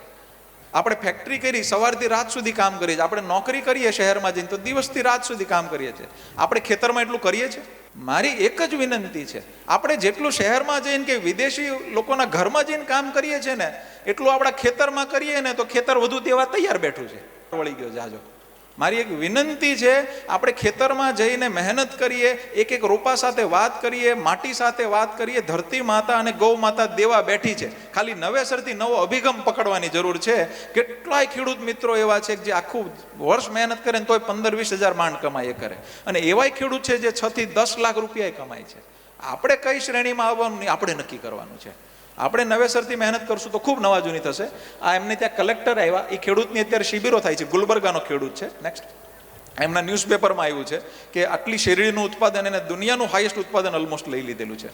Speaker 2: આપણે ફેક્ટરી કરી સવારથી રાત સુધી કામ કરીએ છીએ, આપણે નોકરી કરીએ શહેરમાં જઈને તો દિવસથી રાત સુધી કામ કરીએ છીએ, આપણે ખેતરમાં એટલું કરીએ છીએ? મારી એક જ વિનંતી છે, આપણે જેટલું શહેરમાં જઈને કે વિદેશી લોકોના ઘરમાં જઈને કામ કરીએ છીએ ને એટલું આપણા ખેતરમાં કરીએ ને તો ખેતર વધુ દેવા તૈયાર બેઠું છે. વળી ગયો જાજો. મારી એક વિનંતી છે, આપણે ખેતરમાં જઈને મહેનત કરીએ, એક એક રોપા સાથે વાત કરીએ, માટી સાથે વાત કરીએ, ધરતી માતા અને ગૌ માતા દેવા બેઠી છે, ખાલી નવેસરથી નવો અભિગમ પકડવાની જરૂર છે. કેટલાય ખેડૂત મિત્રો એવા છે કે જે આખું વર્ષ મહેનત કરે ને તોય 15-20 હજાર માંડ કમાય કરે, અને એવાય ખેડૂત છે જે 6 થી 10 લાખ રૂપિયા કમાય છે. આપણે કઈ શ્રેણીમાં આવવાનું આપણે નક્કી કરવાનું છે. આપણે નવેસરથી મહેનત કરશું તો ખૂબ નવાજૂની થશે. આ એમને ત્યાં કલેક્ટર આવ્યા, એ ખેડૂતની અત્યારે શિબિરો થાય છે, ગુલબર્ગાનો ખેડૂત છે. નેક્સ્ટ એમના ન્યૂઝપેપરમાં આવ્યું છે કે આટલી શેરડીનું ઉત્પાદન એને દુનિયાનું હાઈએસ્ટ ઉત્પાદન ઓલમોસ્ટ લઈ લીધેલું છે.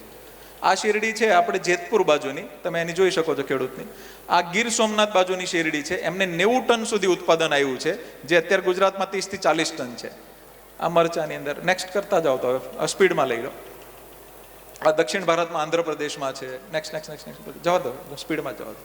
Speaker 2: આ શેરડી છે આપણે જેતપુર બાજુની, તમે એની જોઈ શકો છો ખેડૂતની. આ ગીર સોમનાથ બાજુની શેરડી છે, એમને 90 ટન સુધી ઉત્પાદન આવ્યું છે, જે અત્યારે ગુજરાતમાં 30 થી 40 ટન છે. આ મરચાની અંદર નેક્સ્ટ કરતા જાઓ તો હવે સ્પીડમાં લઈ લો. આ દક્ષિણ ભારતમાં આંધ્રપ્રદેશમાં છે. નેક્સ્ટ નેક્સ્ટ નેક્સ્ટ નેક્સ્ટ જવા દો, સ્પીડમાં જવા દો.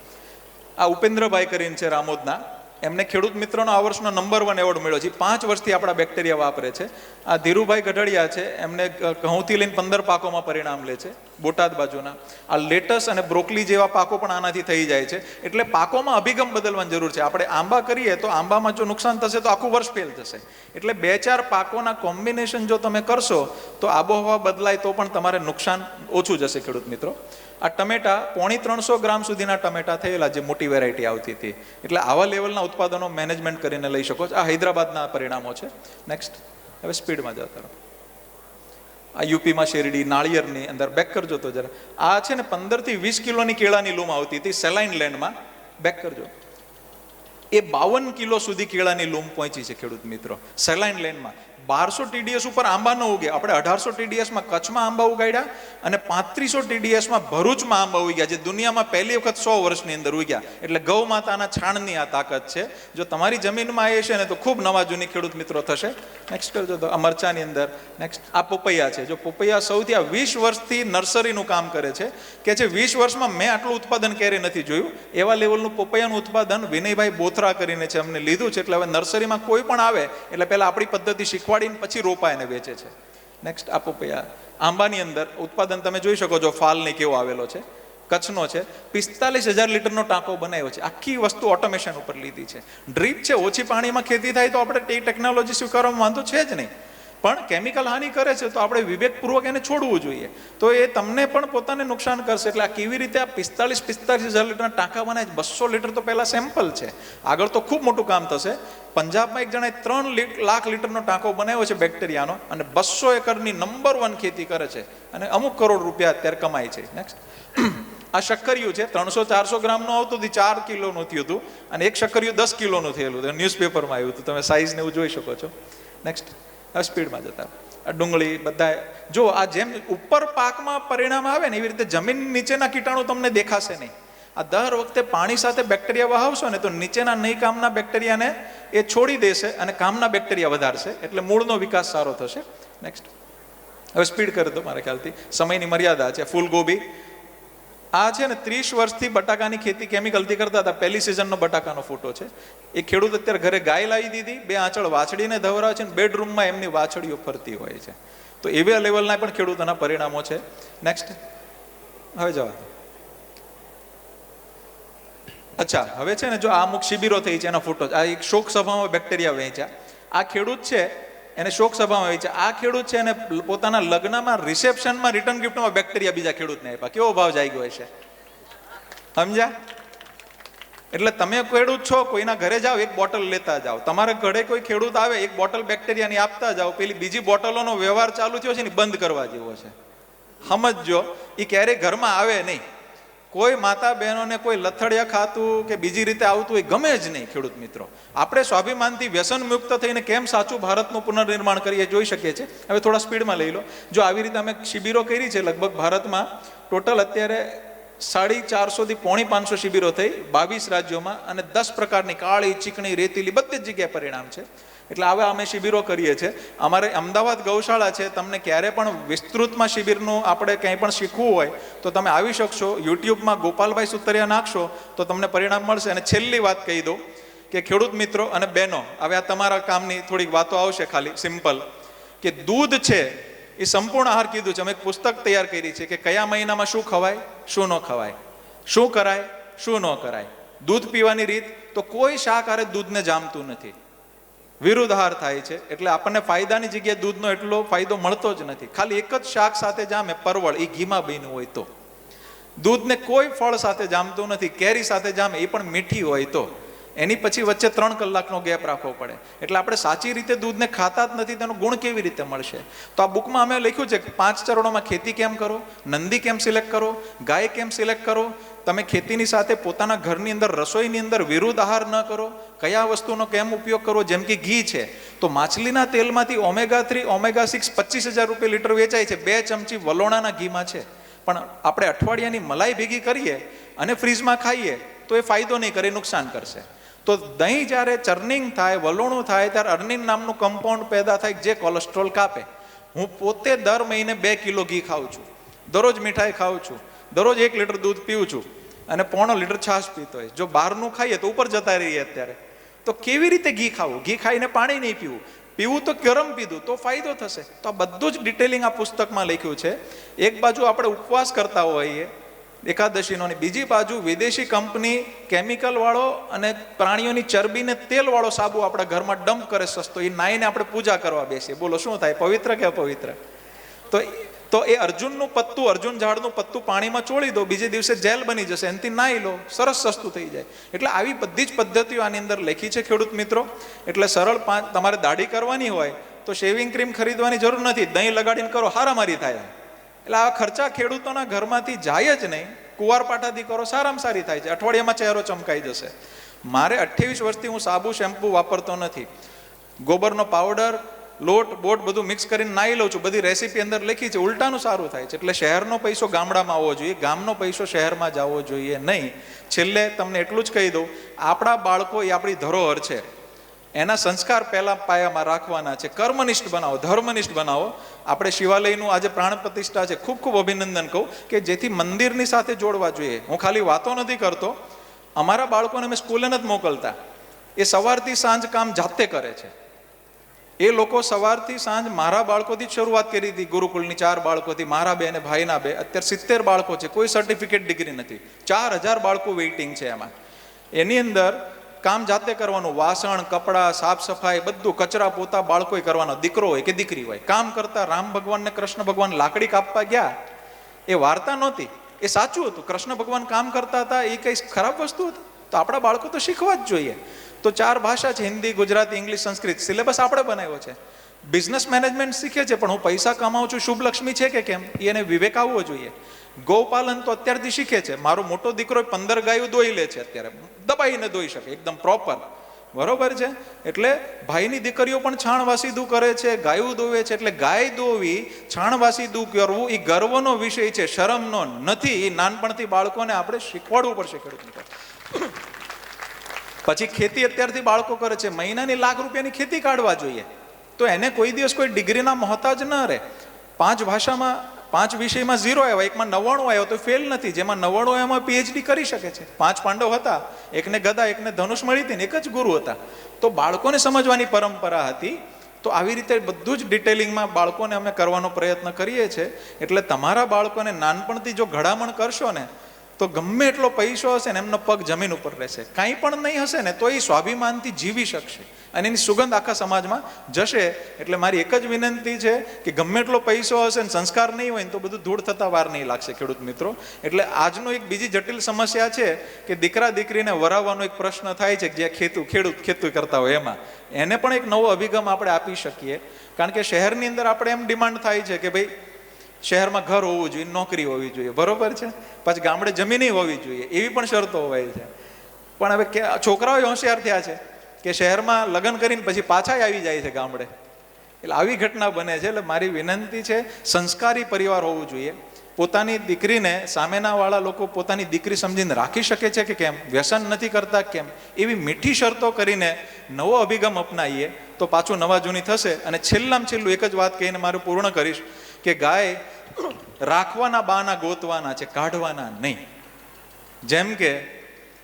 Speaker 2: આ ઉપેન્દ્રભાઈ કરીને છે રામોદના, એમને ખેડૂત મિત્રનો આ વર્ષનો નંબર 1 એવોર્ડ મળ્યો છે. 5 વર્ષથી આપણા બેક્ટેરિયા વાપરે છે. આ ધીરુભાઈ ગઢડિયા છે, એમને ઘઉંથી લઈને 15 પાકોમાં પરિણામ લે છે, બોટાદ બાજુના. આ લેટસ અને બ્રોકલી જેવા પાકો પણ આનાથી થઈ જાય છે. એટલે પાકોમાં અભિગમ બદલવાની જરૂર છે. આપણે આંબા કરીએ તો આંબામાં જો નુકસાન થશે તો આખું વર્ષ ફેલ જશે. એટલે 2-4 પાકોના કોમ્બિનેશન જો તમે કરશો તો આબોહવા બદલાય તો પણ તમારે નુકસાન ઓછું જશે ખેડૂત મિત્રો. આ ટમેટા 350 ગ્રામ સુધીના ટમેટા થયેલા, જે મોટી વેરાયટી આવતી હતી. એટલે આવા લેવલના ઉત્પાદનો મેનેજમેન્ટ કરીને લઈ શકો છો. આ હૈદરાબાદના પરિણામો છે. નેક્સ્ટ હવે સ્પીડમાં જતા રહો. આ યુપીમાં શેરડી નાળિયેરની અંદર બેક કરજો તો જરા. આ છે ને 15 થી 20 કિલોની કેળાની લૂમ આવતી હતી સેલાઇન લેન્ડમાં, બેક કરજો. એ 52 કિલો સુધી કેળાની લૂમ પહોંચી છે ખેડૂત મિત્રો સેલાઇન લેન્ડમાં. 1200 TDS ઉપર આંબા ન ઉગે. આપણે 1800 TDSમાં કચ્છમાં આંબા ઉગાડ્યા અને 3500 TDSમાં ભરૂચમાં આંબા ઉગ્યા, જે દુનિયામાં પહેલી વખત 100 વર્ષની અંદર ઉગ્યા. એટલે ગૌ માતાના છાણની આ તાકાત છે. જો તમારી જમીનમાં એ છે ને તો ખૂબ નવાજૂની ખેડૂત મિત્રો થશે. નેક્સ્ટ કરજો તો આ મરચાની અંદર. નેક્સ્ટ આ પપૈયા છે. જો પપૈયા સૌથી આ 20 વર્ષથી નર્સરીનું કામ કરે છે કે જે 20 વર્ષમાં મેં આટલું ઉત્પાદન ક્યારે નથી જોયું, એવા લેવલનું પપૈયાનું ઉત્પાદન વિનયભાઈ બોથરા કરીને છે, અમને લીધું છે. એટલે હવે નર્સરીમાં કોઈ પણ આવે એટલે પહેલા આપણી પદ્ધતિ શીખવા પછી રોપા એને વેચે છે. નેક્સ્ટ આ પપૈયા. આંબાની અંદર ઉત્પાદન તમે જોઈ શકો છો, ફાલની કેવો આવેલો છે, કચ્છનો છે. 45,000 લીટરનો ટાંકો બનાવ્યો છે. આખી વસ્તુ ઓટોમેશન ઉપર લીધી છે. ડ્રીપ છે, ઓછી પાણીમાં ખેતી થાય તો આપણે તે ટેકનોલોજી સ્વીકારવામાં વાંધો છે જ નહીં, પણ કેમિકલ હાનિ કરે છે તો આપણે વિવેકપૂર્વક એને છોડવું જોઈએ. તો એ તમને પણ પોતાને નુકસાન કરશે. એટલે આ કેવી રીતે આ 45,000 લીટરના ટાંકા બનાવે? 200 લીટર તો પહેલા સેમ્પલ છે, આગળ તો ખૂબ મોટું કામ થશે. પંજાબમાં એક જણાએ 3 લાખ લીટરનો ટાંકો બનાવ્યો છે બેક્ટેરિયાનો, અને 200 એકરની નંબર 1 ખેતી કરે છે અને અમુક કરોડ રૂપિયા અત્યારે કમાય છે. નેક્સ્ટ આ શક્કરિયું છે, 300-400 ગ્રામનું આવતું હતું, 4 કિલોનું થયું હતું, અને એક શક્કરિયું 10 કિલોનું થયેલું હતું, ન્યૂઝપેપરમાં આવ્યું હતું. તમે સાઈઝને એવું જોઈ શકો છો. નેક્સ્ટ સ્પીડમાં જતા. આ ડુંગળી બધા જો આ જેમ ઉપર પાકમાં પરિણામ આવે ને એવી રીતે જમીન નીચેના કીટાણુ તમને દેખાશે નહીં. આ દર વખતે પાણી સાથે બેક્ટેરિયા વહાવશો ને તો નીચેના નહીં કામના બેક્ટેરિયાને એ છોડી દેશે અને કામના બેક્ટેરિયા વધારશે, એટલે મૂળનો વિકાસ સારો થશે. નેક્સ્ટ હવે સ્પીડ કરી દો, મારા ખ્યાલથી સમયની મર્યાદા છે. ફૂલગોબી આ છે ને 30 વર્ષથી બટાકાની ખેતી કેમિકલથી કરતા હતા. પહેલી સિઝનનો બટાકાનો ફોટો છે. એ ખેડૂત અત્યારે ઘરે ગાય લાવી દીધી, 2 આંચળ વાછડીને ધવરાવે છે, બેડરૂમમાં એમની વાછડીઓ ફરતી હોય છે. તો એવા લેવલના પણ ખેડૂતોના પરિણામો છે. નેક્સ્ટ, હવે જવા દો. અચ્છા, હવે છે ને, જો આ અમુક શિબિરો થઈ છે એના ફોટો, આ એક શોક સભામાં બેક્ટેરિયા વહેંચ્યા. આ ખેડૂત છે એને શોક સભામાં વહેંચ્યા. આ ખેડૂત છે એને પોતાના લગ્નમાં રિસેપ્શનમાં રિટર્ન ગિફ્ટમાં બેક્ટેરિયા બીજા ખેડૂતને આપ્યા. કેવો ભાવ જાગ્યો હશે, સમજ્યા? એટલે તમે ખેડૂત છો, કોઈના ઘરે જાઓ, એક બોટલ લેતા જાઓ. તમારા ઘરે કોઈ ખેડૂત આવે, એક બોટલ બેક્ટેરિયાની આપતા જાઓ. પેલી બીજી બોટલોનો વ્યવહાર ચાલુ થયો છે ને, બંધ કરવા જેવો છે. સમજજો, એ ક્યારેય ઘરમાં આવે નહીં. કોઈ માતા બહેનોને કોઈ લથડિયા ખાતું કે બીજી રીતે આવતું એ ગમે જ નહીં. ખેડૂત મિત્રો, આપણે સ્વાભિમાનથી વ્યસન મુક્ત થઈને કેમ સાચું ભારતનું પુનર્નિર્માણ કરીએ જોઈ શકીએ છીએ. હવે થોડા સ્પીડમાં લઈ લો. જો આવી રીતે અમે શિબિરો કરી છે, લગભગ ભારતમાં ટોટલ અત્યારે 450 થી 550 શિબિરો થઈ 22 રાજ્યોમાં, અને 10 પ્રકારની કાળી, ચીકણી, રેતીલી બધી જ જગ્યાએ પરિણામ છે. એટલે આવા અમે શિબિરો કરીએ છીએ. અમારે અમદાવાદ ગૌશાળા છે. તમને ક્યારે પણ વિસ્તૃતમાં શિબિરનું આપણે કંઈ પણ શીખવું હોય તો તમે આવી શકશો. યુટ્યુબમાં ગોપાલભાઈ સુતરિયા નાખશો તો તમને પરિણામ મળશે. અને છેલ્લી વાત કહી દઉં કે ખેડૂત મિત્રો અને બહેનો, હવે આ તમારા કામની થોડીક વાતો આવશે, ખાલી સિમ્પલ, કે દૂધ છે એ સંપૂર્ણ આહાર કીધું છે. અમે એક પુસ્તક તૈયાર કરી છે કે કયા મહિનામાં શું ખવાય, શું ન ખવાય, શું કરાય, શું ન કરાય. દૂધ પીવાની રીત, તો કોઈ શાક આરે દૂધને જામતું નથી, વિરુદ્ધ આહાર થાય છે. એટલે આપણને ફાયદાની જગ્યાએ દૂધનો એટલો ફાયદો મળતો જ નથી. ખાલી એક જ શાક સાથે જામે, પરવળ, એ ઘીમાં બન્યું હોય તો. દૂધને કોઈ ફળ સાથે જામતું નથી. કેરી સાથે જામે, એ પણ મીઠી હોય તો. એની પછી વચ્ચે 3 કલાકનો ગેપ રાખવો પડે. એટલે આપણે સાચી રીતે દૂધને ખાતા જ નથી, તેનો ગુણ કેવી રીતે મળશે? તો આ બુકમાં અમે લખ્યું છે કે 5 ચરણોમાં ખેતી કેમ કરો, નંદી કેમ સિલેક્ટ કરો, ગાય કેમ સિલેક્ટ કરો, તમે ખેતીની સાથે પોતાના ઘરની અંદર, રસોઈની અંદર વિરુદ્ધ આહાર ન કરો, કયા વસ્તુનો કેમ ઉપયોગ કરવો. જેમ કે ઘી છે, તો માછલીના તેલમાંથી ઓમેગા 3, ઓમેગા 6 25,000 રૂપિયા લીટર વેચાય છે. 2 ચમચી વલોણાના ઘીમાં છે. પણ આપણે અઠવાડિયાની મલાઈ ભેગી કરીએ અને ફ્રીજમાં ખાઈએ તો એ ફાયદો નહીં કરે, નુકસાન કરશે. તો દહીં જ્યારે ચર્નિંગ થાય, વલોણું થાય, ત્યારે અર્નિન નામનું કમ્પાઉન્ડ પેદા થાય જે કોલેસ્ટ્રોલ કાપે. હું પોતે દર મહિને 2 કિલો ઘી ખાઉં છું, દરરોજ મીઠાઈ ખાઉં છું, દરરોજ 1 લીટર દૂધ પીવું છું, અને 1.5 લીટર છાશ પીતો હોય. જો બહારનું ખાઈએ તો ઉપર જતા રહીએ અત્યારે. તો કેવી રીતે ઘી ખાવું? ઘી ખાઈને પાણી નહીં પીવું, પીવું તો ગરમ પીધું તો ફાયદો થશે. તો આ બધું જ ડિટેલિંગ આ પુસ્તકમાં લખ્યું છે. એક બાજુ આપણે ઉપવાસ કરતા હોઈએ એકાદશીનો, બીજી બાજુ વિદેશી કંપની કેમિકલ વાળો અને પ્રાણીઓની ચરબીને તેલ વાળો સાબુ આપણા ઘરમાં ડમ્પ કરે સસ્તો, એ નાઈને આપણે પૂજા કરવા બેસીએ. બોલો શું થાય, પવિત્ર કે અપવિત્ર? તો એ અર્જુનનું પત્તું, અર્જુન ઝાડનું પત્તું પાણીમાં ચોળી દો, બીજે દિવસે જેલ બની જશે, એનાથી નાહી લો, સરસ સસ્તું થઈ જાય. એટલે આવી બધી જ પદ્ધતિઓ આની અંદર લખી છે ખેડૂત મિત્રો. એટલે સરળ, તમારે દાઢી કરવાની હોય તો શેવિંગ ક્રીમ ખરીદવાની જરૂર નથી, દહીં લગાડીને કરો, હારામારી થાય. એટલે આ ખર્ચા ખેડૂતોના ઘરમાંથી જાય જ નહીં. કુંવારપાઠાથી કરો, સારામાં સારી થાય છે. અઠવાડિયામાં ચહેરો ચમકાઈ જશે. મારે 28 વર્ષથી હું સાબુ શેમ્પુ વાપરતો નથી. ગોબરનો પાવડર, લોટ બોટ બધું મિક્સ કરીને નાહી લઉં છું. બધી રેસીપી અંદર લખી છે. ઉલટાનું સારું થાય છે. એટલે શહેરનો પૈસો ગામડામાં આવવો જોઈએ, ગામનો પૈસો શહેરમાં જવો જોઈએ નહીં. છેલ્લે તમને એટલું જ કહી દઉં, આપણા બાળકો એ આપણી ધરોહર છે. એના સંસ્કાર પહેલા પાયામાં રાખવાના છે. કર્મનિષ્ઠ બનાવો, ધર્મનિષ્ઠ બનાવો. આપણે શિવાલયનું આજે પ્રાણ પ્રતિષ્ઠા છે, ખૂબ ખૂબ અભિનંદન કહું કે જેથી મંદિરની સાથે જોડવા જોઈએ. હું ખાલી વાતો નથી કરતો. અમારા બાળકોને અમે સ્કૂલે નથી મોકલતા. એ સવારથી સાંજ કામ જાતે કરે છે. એ લોકો સવારથી સાંજ મારા બાળકોથી જ શરૂઆત કરી હતી. ગુરુકુળની 4 બાળકોથી, મારા 2 અને ભાઈના 2. અત્યારે 70 બાળકો છે. કોઈ સર્ટિફિકેટ ડિગ્રી નથી. 4000 બાળકો વેઇટિંગ છે એમાં. એની અંદર કામ જાતે કરવાનું. વાસણ, કપડાં, સાફ સફાઈ બધું, કચરા પોતા બાળકોએ કરવાનો, દીકરો હોય કે દીકરી હોય. કામ કરતા રામ ભગવાન ને કૃષ્ણ ભગવાન લાકડી કાપવા ગયા, એ વાર્તા નહોતી, એ સાચું હતું. કૃષ્ણ ભગવાન કામ કરતા હતા, એ કઈ ખરાબ વસ્તુ હતી? તો આપણા બાળકો તો શીખવા જ જોઈએ. તો 4 ભાષા છે, હિન્દી, ગુજરાતી, ઇંગ્લિશ, સંસ્કૃત. સિલેબસ આપણે બનાવ્યો છે. બિઝનેસ મેનેજમેન્ટ શીખે છે, પણ હું પૈસા કમાઉં છું, શુભ લક્ષ્મી છે કે કેમ, એને વિવેક આવવો જોઈએ. ગૌપાલન તો અત્યારથી શીખે છે. મારો મોટો દીકરો 15 ગાયો દોઈ લે છે અત્યારે, દબાઈને દોઈ શકે એકદમ પ્રોપર. બરોબર છે? એટલે ભાઈની દીકરીઓ પણ છાણવાસીદું કરે છે, ગાયું દોવે છે. એટલે ગાય દોવી, છાણવાસીદું કરવું એ ગર્વનો વિષય છે, શરમનો નથી. એ નાનપણથી બાળકોને આપણે શીખવાડવું પડશે ખેડૂતને. પછી ખેતી અત્યારથી બાળકો કરે છે, મહિનાની લાખ રૂપિયાની ખેતી કાઢવા જોઈએ. તો એને કોઈ દિવસ કોઈ ડિગ્રીના મોહતાજ ન રહે. 5 ભાષામાં 5 વિષયમાં 0 આવ્યા, એકમાં 99 આવ્યો તો ફેલ નથી. જેમાં 99 એમાં PhD કરી શકે છે. 5 પાંડવ હતા, એકને ગદા, એકને ધનુષ મળી હતી, ને એક જ ગુરુ હતા. તો બાળકોને સમજવાની પરંપરા હતી તો આવી રીતે બધું જ ડિટેલિંગમાં બાળકોને અમે કરવાનો પ્રયત્ન કરીએ છીએ. એટલે તમારા બાળકોને નાનપણથી જો ઘડામણ કરશો ને તો ગમે એટલો પૈસો હશે ને એમનો પગ જમીન ઉપર રહેશે. કાંઈ પણ નહીં હશે ને તો એ સ્વાભિમાનથી જીવી શકશે અને એની સુગંધ આખા સમાજમાં જશે. એટલે મારી એક જ વિનંતી છે કે ગમે એટલો પૈસો હશે ને સંસ્કાર નહીં હોય ને તો બધું ધૂળ થતા વાર નહીં લાગશે ખેડૂત મિત્રો. એટલે આજનો એક બીજી જટિલ સમસ્યા છે કે દીકરા દીકરીને વરાવવાનો એક પ્રશ્ન થાય છે કે જ્યાં ખેતું કરતા હોય એમાં એને પણ એક નવો અભિગમ આપણે આપી શકીએ. કારણ કે શહેરની અંદર આપણે એમ ડિમાન્ડ થાય છે કે ભાઈ શહેરમાં ઘર હોવું જોઈએ, નોકરી હોવી જોઈએ, બરોબર છે, પછી ગામડે જમીન હોવી જોઈએ, એવી પણ શરતો હોય છે. પણ હવે છોકરાઓ હોશિયાર થયા છે કે શહેરમાં લગ્ન કરીને પછી પાછા આવી જાય છે ગામડે. એટલે આવી ઘટના બને છે. એટલે મારી વિનંતી છે, સંસ્કારી પરિવાર હોવું જોઈએ. પોતાની દીકરીને સામેના વાળા લોકો પોતાની દીકરી સમજીને રાખી શકે છે કે કેમ, વ્યસન નથી કરતા કેમ, એવી મીઠી શરતો કરીને નવો અભિગમ અપનાવીએ તો પાછું નવા જૂની થશે. અને છેલ્લામાં છેલ્લું એક જ વાત કહીને મારું પૂર્ણ કરીશ કે ગાય રાખવાના બાના ગોતવાના છે, કાઢવાના નહીં. જેમ કે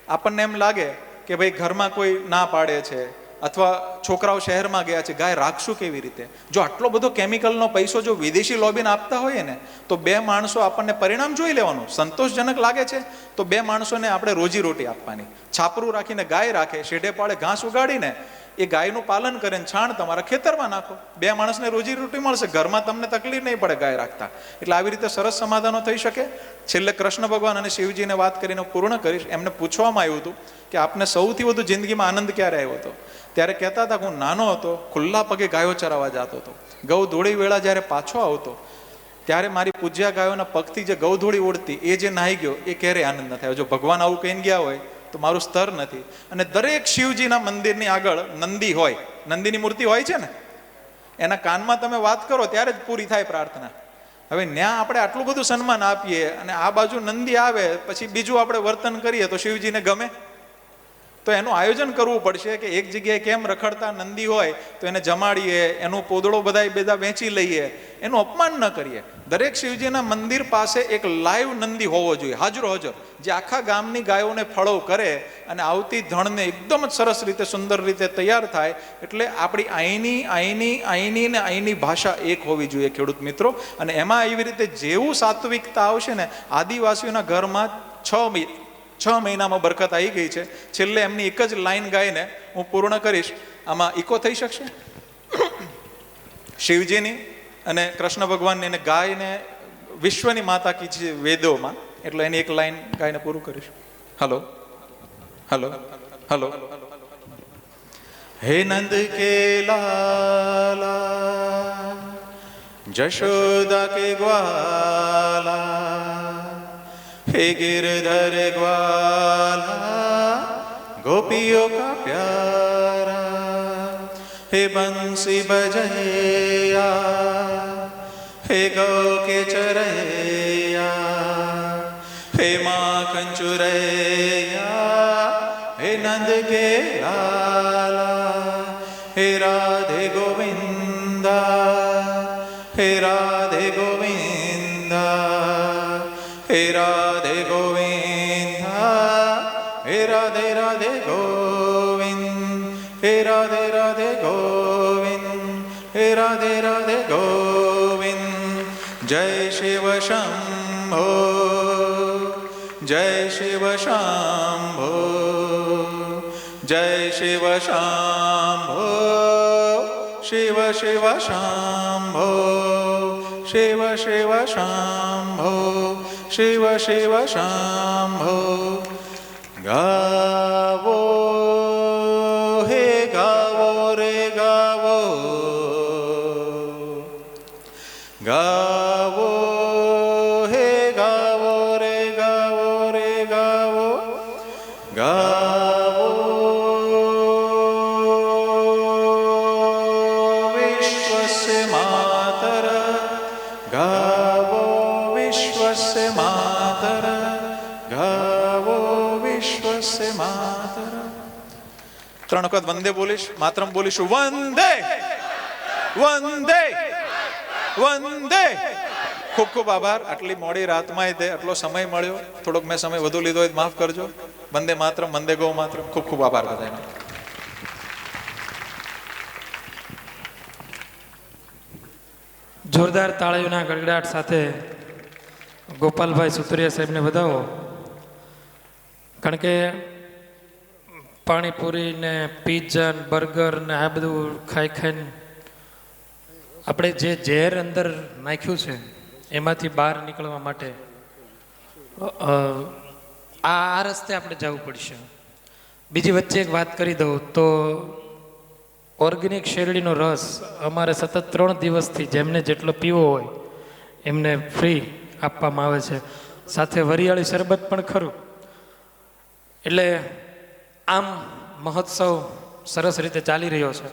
Speaker 2: આપણને એમ લાગે કે ભાઈ ઘરમાં કોઈ ના પાડે છે અથવા છોકરાઓ શહેરમાં ગયા છે, ગાય રાખશું કેવી રીતે? જો આટલો બધો કેમિકલનો પૈસો જો વિદેશી લોબીને આપતા હોઈએ ને તો બે માણસો આપણને પરિણામ જોઈ લેવાનું. સંતોષજનક લાગે છે તો બે માણસોને આપણે રોજીરોટી આપવાની. છાપરું રાખીને ગાય રાખે, શેઢે પાડે ઘાસ ઉગાડીને એ ગાયનું પાલન કરે ને છાણ તમારા ખેતરમાં નાખો, બે માણસને રોજીરોટી મળશે, ઘરમાં તમને તકલીફ નહીં પડે ગાય રાખતા. એટલે આવી રીતે સરસ સમાધાનો થઈ શકે. છેલ્લે કૃષ્ણ ભગવાન અને શિવજીને વાત કરીને પૂર્ણ કરીશ. એમને પૂછવામાં આવ્યું હતું કે આપને સૌથી વધુ જિંદગીમાં આનંદ ક્યારે આવ્યો હતો? ત્યારે કહેતા હતા કે હું નાનો હતો, ખુલ્લા પગે ગાયો ચરાવવા જતો હતો, ગૌ ધોળી વેળા જ્યારે પાછો આવતો ત્યારે મારી પૂજ્યા ગાયોના પગથી જે ગૌ ધોળી ઉડતી એ જે નાહી ગયો એ ક્યારેય આનંદ ન થયો. જો ભગવાન આવું કહીને ગયા હોય તો મારું સ્તર નથી. અને દરેક શિવજીના મંદિરની આગળ નંદી હોય, નંદીની મૂર્તિ હોય છે ને, એના કાનમાં તમે વાત કરો ત્યારે જ પૂરી થાય પ્રાર્થના. હવે ન્યા આપણે આટલું બધું સન્માન આપીએ અને આ બાજુ નંદી આવે પછી બીજું આપણે વર્તન કરીએ તો શિવજીને ગમે? તો એનું આયોજન કરવું પડશે કે એક જગ્યાએ કેમ રખડતા નંદી હોય તો એને જમાડીએ, એનું પોદળો બધા વેચી લઈએ, એનું અપમાન ન કરીએ. દરેક શિવજીના મંદિર પાસે એક લાઈવ નંદી હોવો જોઈએ, હાજરો હાજર, જે આખા ગામની ગાયોને ફળો કરે અને આવતી ધણને એકદમ જ સરસ રીતે સુંદર રીતે તૈયાર થાય. એટલે આપણી આઈની ને આઈની ભાષા એક હોવી જોઈએ ખેડૂત મિત્રો. અને એમાં એવી રીતે જેવું સાત્વિકતા આવશે ને, આદિવાસીઓના ઘરમાં 6 મહિનામાં બરકત આવી ગઈ છે. છેલ્લે એમની એક જ લાઈન ગાઈને હું પૂર્ણ કરીશ. આમાં ઇકો થઈ શકશે? શિવજીની અને કૃષ્ણ ભગવાનની અને ગાયને વિશ્વની માતા કીધી છે વેદોમાં, એટલે એની એક લાઈન ગાઈને પૂરું કરીશ. Hello hello hello. હે નંદ કે લાલા, જશોદા કે ગ્વાલા, हे गिरधर ग्वाला, गोपियों का प्यारा, हे बंसी बजैया, हे गौ के चरैया, हे माखन चुरैया, हे नंद के लाला, हे राधे गोविंदा, हे राधे गोविंदा, हे राधे गोविंदा, हे राधे राधे गोविंद, हे राधे राधे गोविंद, हे राधे राधे गोविंद. जय शिव शंभो, जय शिव शंभो, जय शिव शंभो, शिव शिव शंभो, शिव शिव शंभो, शिव शिव शंभो. गावो हे गावो रे गावो, गावो हे गावो रे गावो रे गावो, गावो विश्वस्य मातर, गावो विश्वस्य मातर, गावो विश्वस्य मातर. 3 વખત વંદે બોલીશ, માતરમ બોલીશું. વંદે વંદે વંદે. ખૂબ ખૂબ આભાર. આટલી મોડી રાતમાં તે આટલો સમય મળ્યો, થોડોક મેં સમય વધુ લીધો હોય માફ કરજો. વંદે માતરમ, વંદે ગૌ માતરમ. ખૂબ ખૂબ આભાર બધાનો.
Speaker 1: જોરદાર તાળીઓના ગડગડાટ સાથે ગોપાલભાઈ સુતરિયા સાહેબને વધાવો. કારણ કે પાણીપુરી ને પિઝા ને બર્ગર ને આ બધું ખાઈ ખાઈને આપણે જે ઝેર અંદર નાખ્યું છે એમાંથી બહાર નીકળવા માટે આ રસ્તે આપણે જવું પડશે. બીજી વચ્ચે એક વાત કરી દઉં તો ઓર્ગેનિક શેરડીનો રસ અમારે સતત 3 દિવસથી જેમને જેટલો પીવો હોય એમને ફ્રી આપવામાં આવે છે. સાથે વરિયાળી શરબત પણ ખરું. એટલે આમ મહોત્સવ સરસ રીતે ચાલી રહ્યો છે.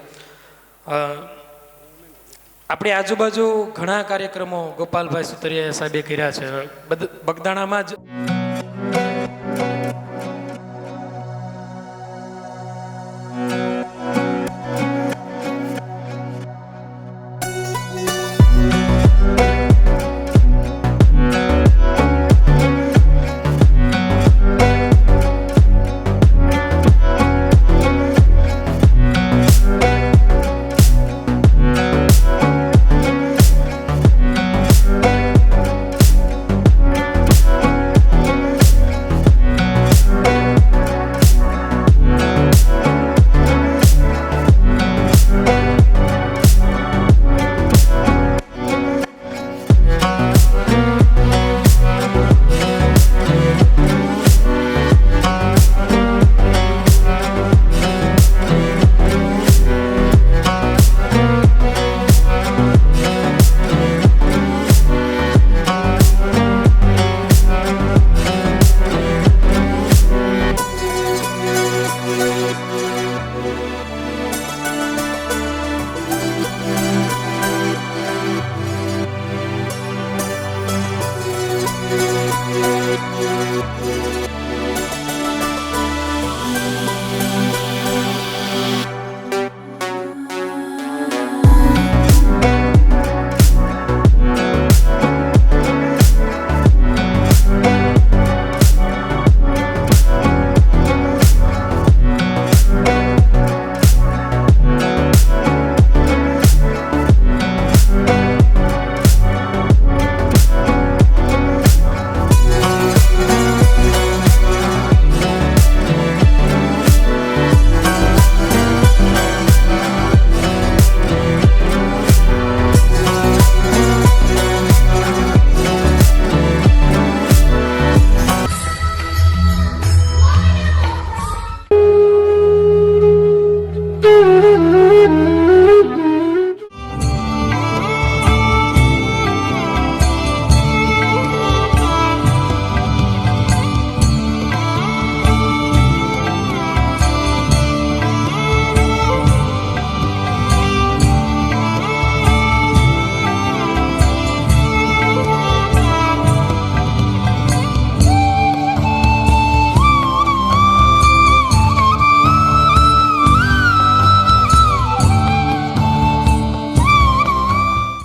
Speaker 1: આપણી આજુબાજુ ઘણા કાર્યક્રમો ગોપાલભાઈ સુતરિયા સાહેબે કર્યા છે. બગદાણામાં જ